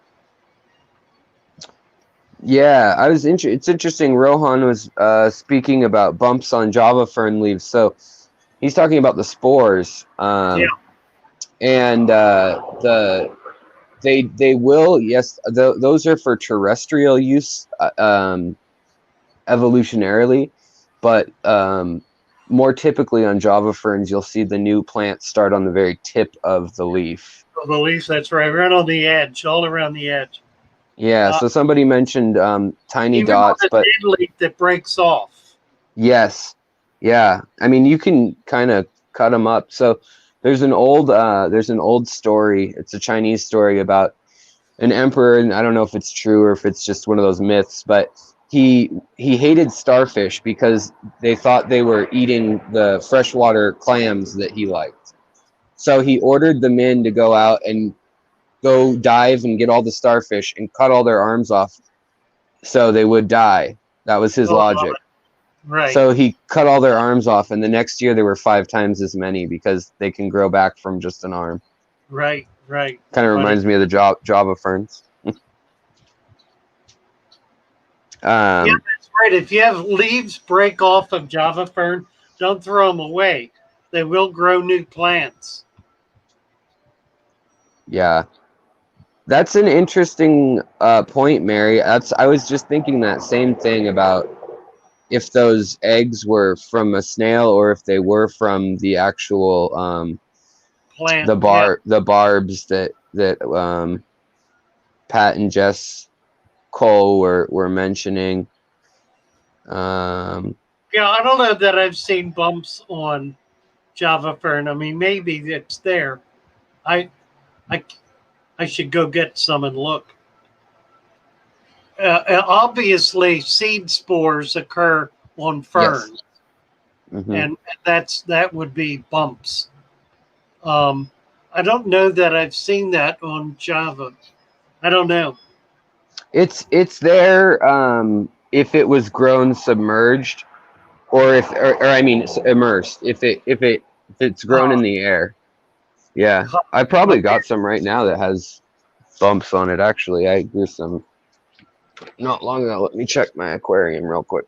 Yeah, it's interesting. Rohan was speaking about bumps on Java fern leaves. So he's talking about the spores. Yeah. And they will, yes, those are for terrestrial use evolutionarily, but more typically on Java ferns, you'll see the new plant start on the very tip of the leaf. The leaf, that's right, right on the edge, all around the edge. Yeah, so somebody mentioned tiny even dots, on but dead leaf that breaks off. yes, yeah. I mean, you can kind of cut them up. So there's an old story. It's a Chinese story about an emperor, and I don't know if it's true or if it's just one of those myths, but he hated starfish because they thought they were eating the freshwater clams that he liked. So he ordered the men to go out and go dive and get all the starfish and cut all their arms off so they would die. That was his logic. Right. So he cut all their arms off, and the next year there were 5 times as many because they can grow back from just an arm. Right. Kind of reminds me of the Java ferns. Yeah, that's right. If you have leaves break off of Java fern, don't throw them away. They will grow new plants. Yeah. That's an interesting point, Mary. I was just thinking that same thing about if those eggs were from a snail or if they were from the actual Plant. the barbs that Pat and Jess Cole were mentioning. Yeah, I don't know that I've seen bumps on Java fern. I mean, maybe it's there. I should go get some and look. Obviously, seed spores occur on ferns, yes. Mm-hmm. and that would be bumps. I don't know that I've seen that on Java. I don't know. It's there if it was grown submerged, or I mean immersed. If it's grown in the air. Yeah, I probably got some right now that has bumps on it. Actually, I grew some not long ago. Let me check my aquarium real quick.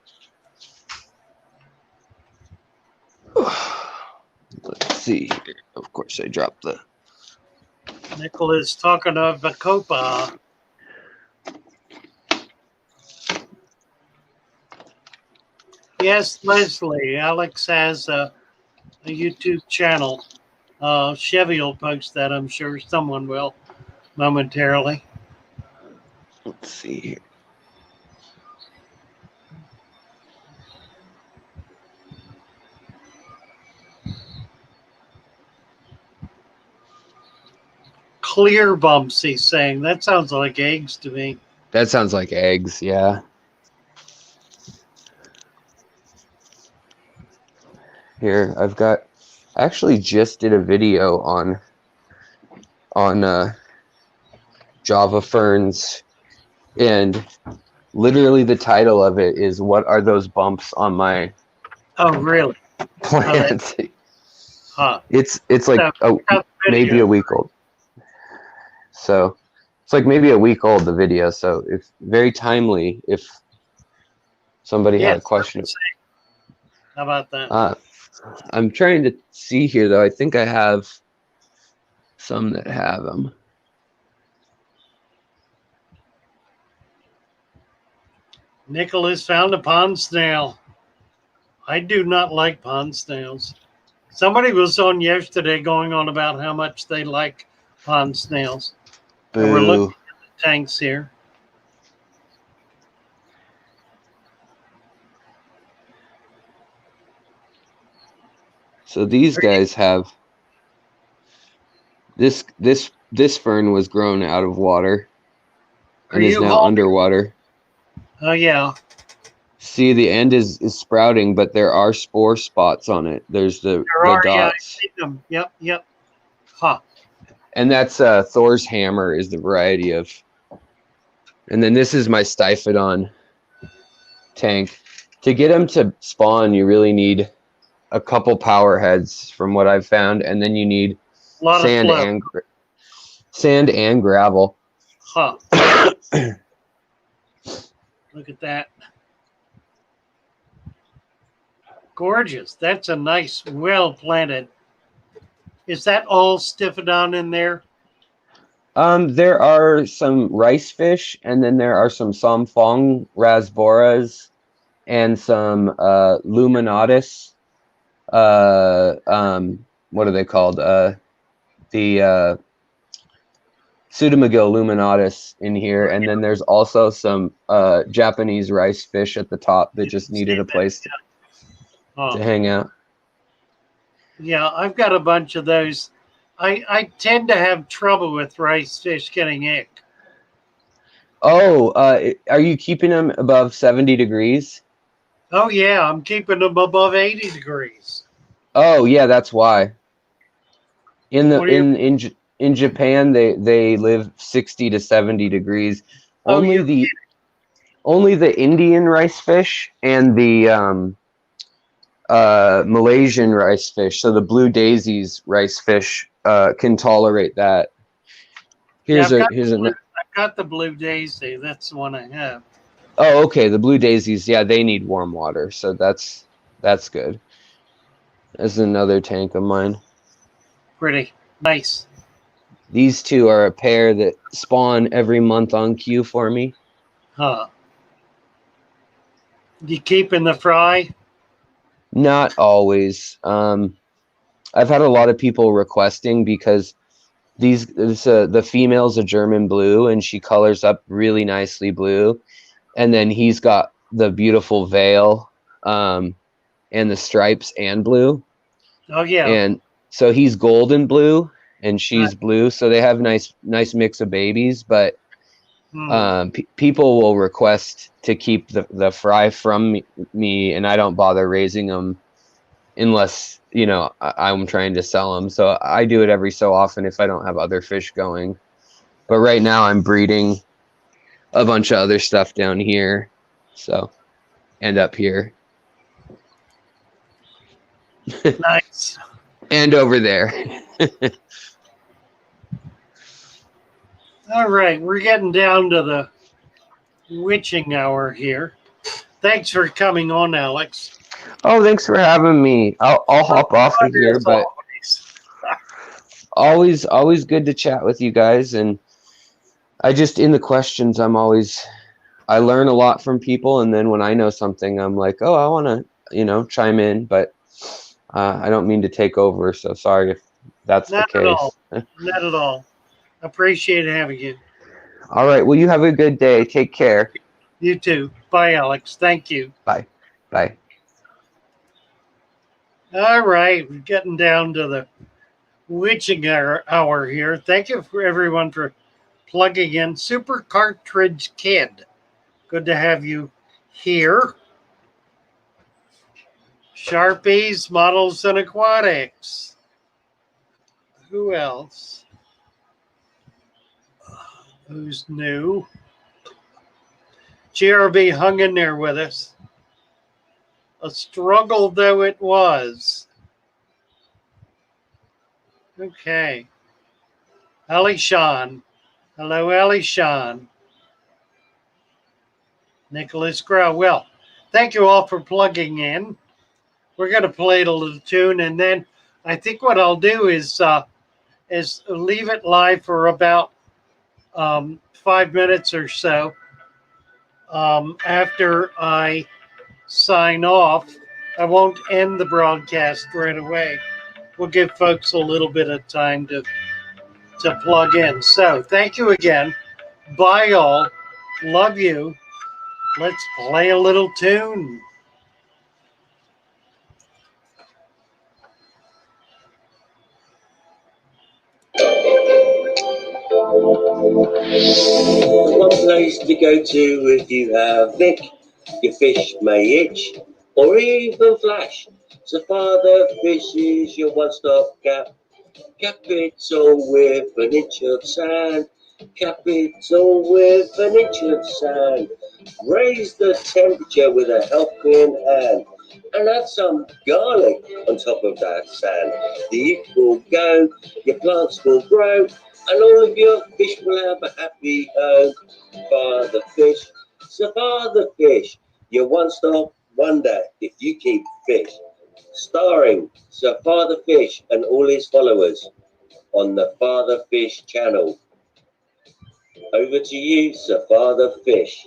Let's see here. Of course, I dropped the. Nicholas talking of Bacopa. Yes, Leslie. Alex has a YouTube channel. Chevy will post that. I'm sure someone will momentarily. Let's see here. Clear bumps, he's saying. That sounds like eggs to me. That sounds like eggs, yeah. Here, I've got. I actually just did a video on Java ferns, and literally the title of it is "What are those bumps on my Oh, really? plant?" Huh. It's like So, maybe a week old. So it's like maybe a week old, the video. So it's very timely if somebody had a question. How about that? I'm trying to see here, though. I think I have some that have them. Nicholas found a pond snail. I do not like pond snails. Somebody was on yesterday going on about how much they like pond snails. And we're looking Boo. at the tanks here. So these guys have this fern was grown out of water and is now underwater. Oh, yeah. See, the end is sprouting, but there are spore spots on it. There's the dots. Yeah, I see them. Yep. Huh. And that's Thor's hammer is the variety of. And then this is my Stiphodon tank. To get them to spawn, you really need a couple power heads from what I've found, and then you need sand and gravel. Huh. Look at that. Gorgeous. That's a nice, well planted. Is that all Stiphodon in there? There are some rice fish, and then there are some Somfong rasboras and some luminatus. What are they called? The Pseudomagil luminatus in here, and then there's also some Japanese rice fish at the top that just needed a place to hang out. Yeah, I've got a bunch of those. I tend to have trouble with rice fish getting ick. Oh, are you keeping them above 70 degrees? Oh, yeah, I'm keeping them above 80 degrees. Oh, yeah, that's why. In Japan, they live 60 to 70 degrees. Only the Indian rice fish and the Malaysian rice fish, so the blue daisies rice fish, can tolerate that. I've got the blue daisy. That's the one I have. Oh, okay. The blue daisies, yeah, they need warm water, so that's good. That's another tank of mine. Pretty nice. These two are a pair that spawn every month on queue for me. Huh. You keeping the fry? Not always. I've had a lot of people requesting because the female's a German blue and she colors up really nicely blue, and then he's got the beautiful veil, and the stripes and blue. Oh yeah. And so he's golden blue and she's blue, so they have nice mix of babies, but people will request to keep the fry from me, and I don't bother raising them unless I'm trying to sell them. So I do it every so often if I don't have other fish going. But right now I'm breeding a bunch of other stuff down here, so and up here. Nice. And over there. All right, we're getting down to the witching hour here. Thanks for coming on, Alex. Oh, thanks for having me. I'll hop off of here, but always good to chat with you guys. And I just, in the questions, I learn a lot from people, and then when I know something, I'm like, oh, I want to, chime in, but I don't mean to take over, so sorry if that's the case. Not at all. Appreciate having you. All right. Well, you have a good day. Take care. You too. Bye, Alex. Thank you. Bye. Bye. All right. We're getting down to the witching hour here. Thank you for everyone for plugging in. Super Cartridge Kid. Good to have you here. Sharpies, Models and Aquatics. Who else? Who's new? GRB hung in there with us. A struggle though it was. Okay. Ali Sean. Hello, Ali Sean. Nicholas Grow. Well, thank you all for plugging in. We're going to play a little tune, and then I think what I'll do is leave it live for about 5 minutes or so after I sign off. I won't end the broadcast right away. We'll give folks a little bit of time to plug in. So thank you again. Bye all. Love you. Let's play a little tune. One place to go to if you have Vic, your fish may itch or even flash. So Father Fish is your one-stop cap. Cap it all with an inch of sand. Cap it all with an inch of sand. Raise the temperature with a helping hand. And add some garlic on top of that sand. The heat will go, your plants will grow, and all of your fish will have a happy home. Father Fish, so Father Fish, your one-stop wonder if you keep fish. Starring Sir Father Fish and all his followers on the Father Fish channel. Over to you, Sir Father Fish.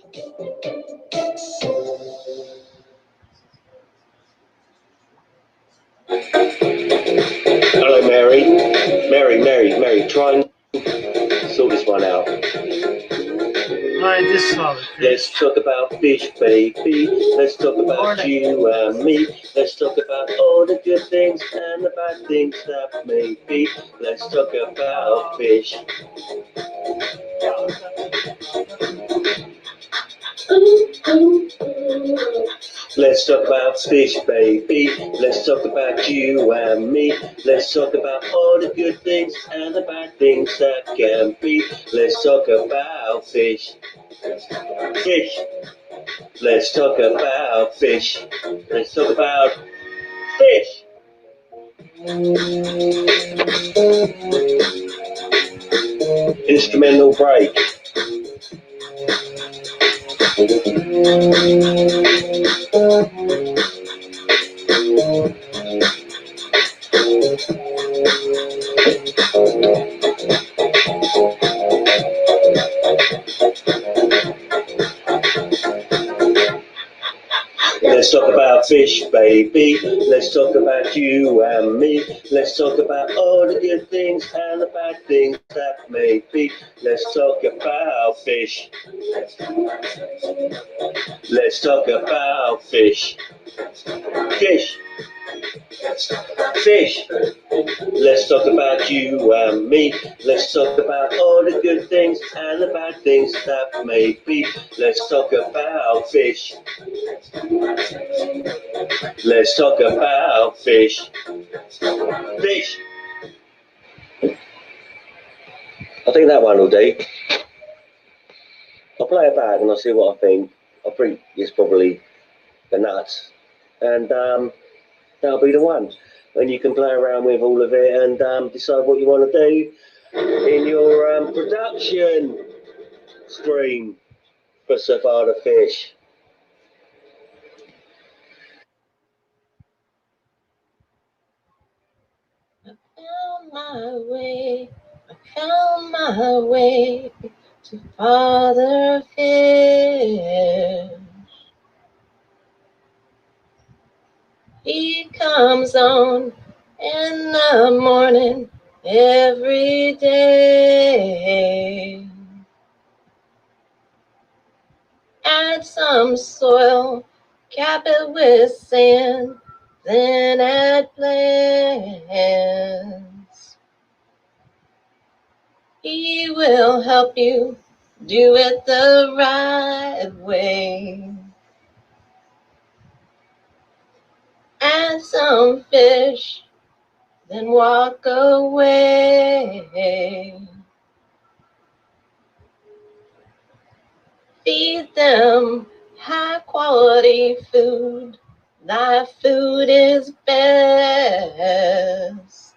Hello, Mary. Mary, try and sort this one out. I just saw it. Let's talk about fish, baby. Let's talk about you and me. Let's talk about all the good things and the bad things that may be. Let's talk about fish. Let's talk about fish, baby. Let's talk about you and me. Let's talk about all the good things and the bad things that can be. Let's talk about fish. Fish. Let's talk about fish. Let's talk about fish. Instrumental break. Let's talk about fish, baby. Let's talk about you and me. Let's talk about all the good things and the bad things that may be. Let's talk about fish. Let's talk about fish. Fish. Fish. Let's talk about you and me. Let's talk about all the good things and the bad things that may be. Let's talk about fish. Let's talk about fish. Fish. I think that one will do. I'll play it back and I'll see what I think. I think it's probably the nuts. And that'll be the one. And you can play around with all of it and decide what you want to do in your production stream for Sir Father Fish. I found my way to Father Fish. He comes on in the morning every day. Add some soil, cap it with sand, then add plants. He will help you do it the right way. And at some fish, then walk away. Feed them high quality food. Thy food is best.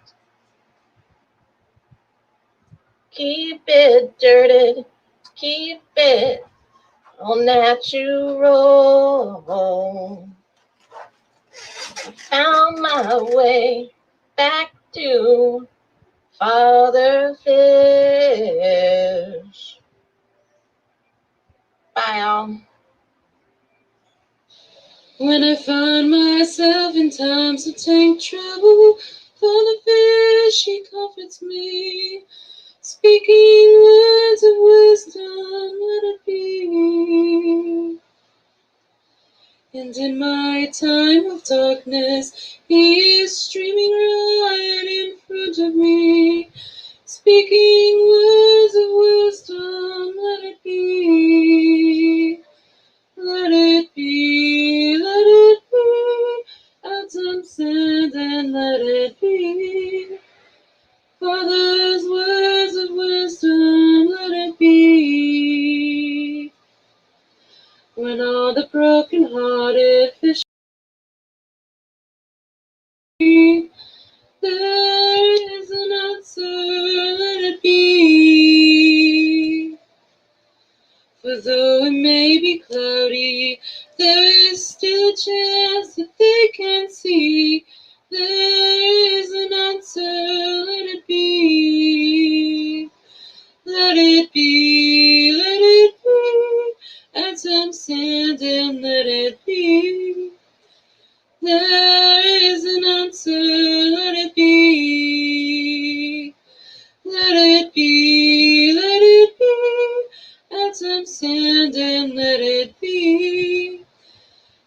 Keep it dirted, keep it all natural. I found my way back to Father Fish. Bye, y'all. When I find myself in times of tank trouble, Father Fish, he comforts me, speaking words of wisdom, let it be. And in my time of darkness, he is streaming right in front of me, speaking words of wisdom, let it be. Let it be, let it be, add some sand and let it be. Father's words of wisdom, let it be. When all the broken-hearted fish there is an answer, let it be. For though it may be cloudy, there is still a chance that they can see. There is an answer, let it be. Let it be, let it be. Add some sand and let it be. There is an answer, let it be. Let it be, let it be. Add some sand and let it be.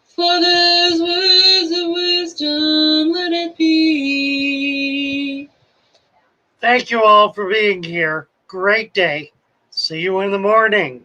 For there's words of wisdom, let it be. Thank you all for being here. Great day. See you in the morning.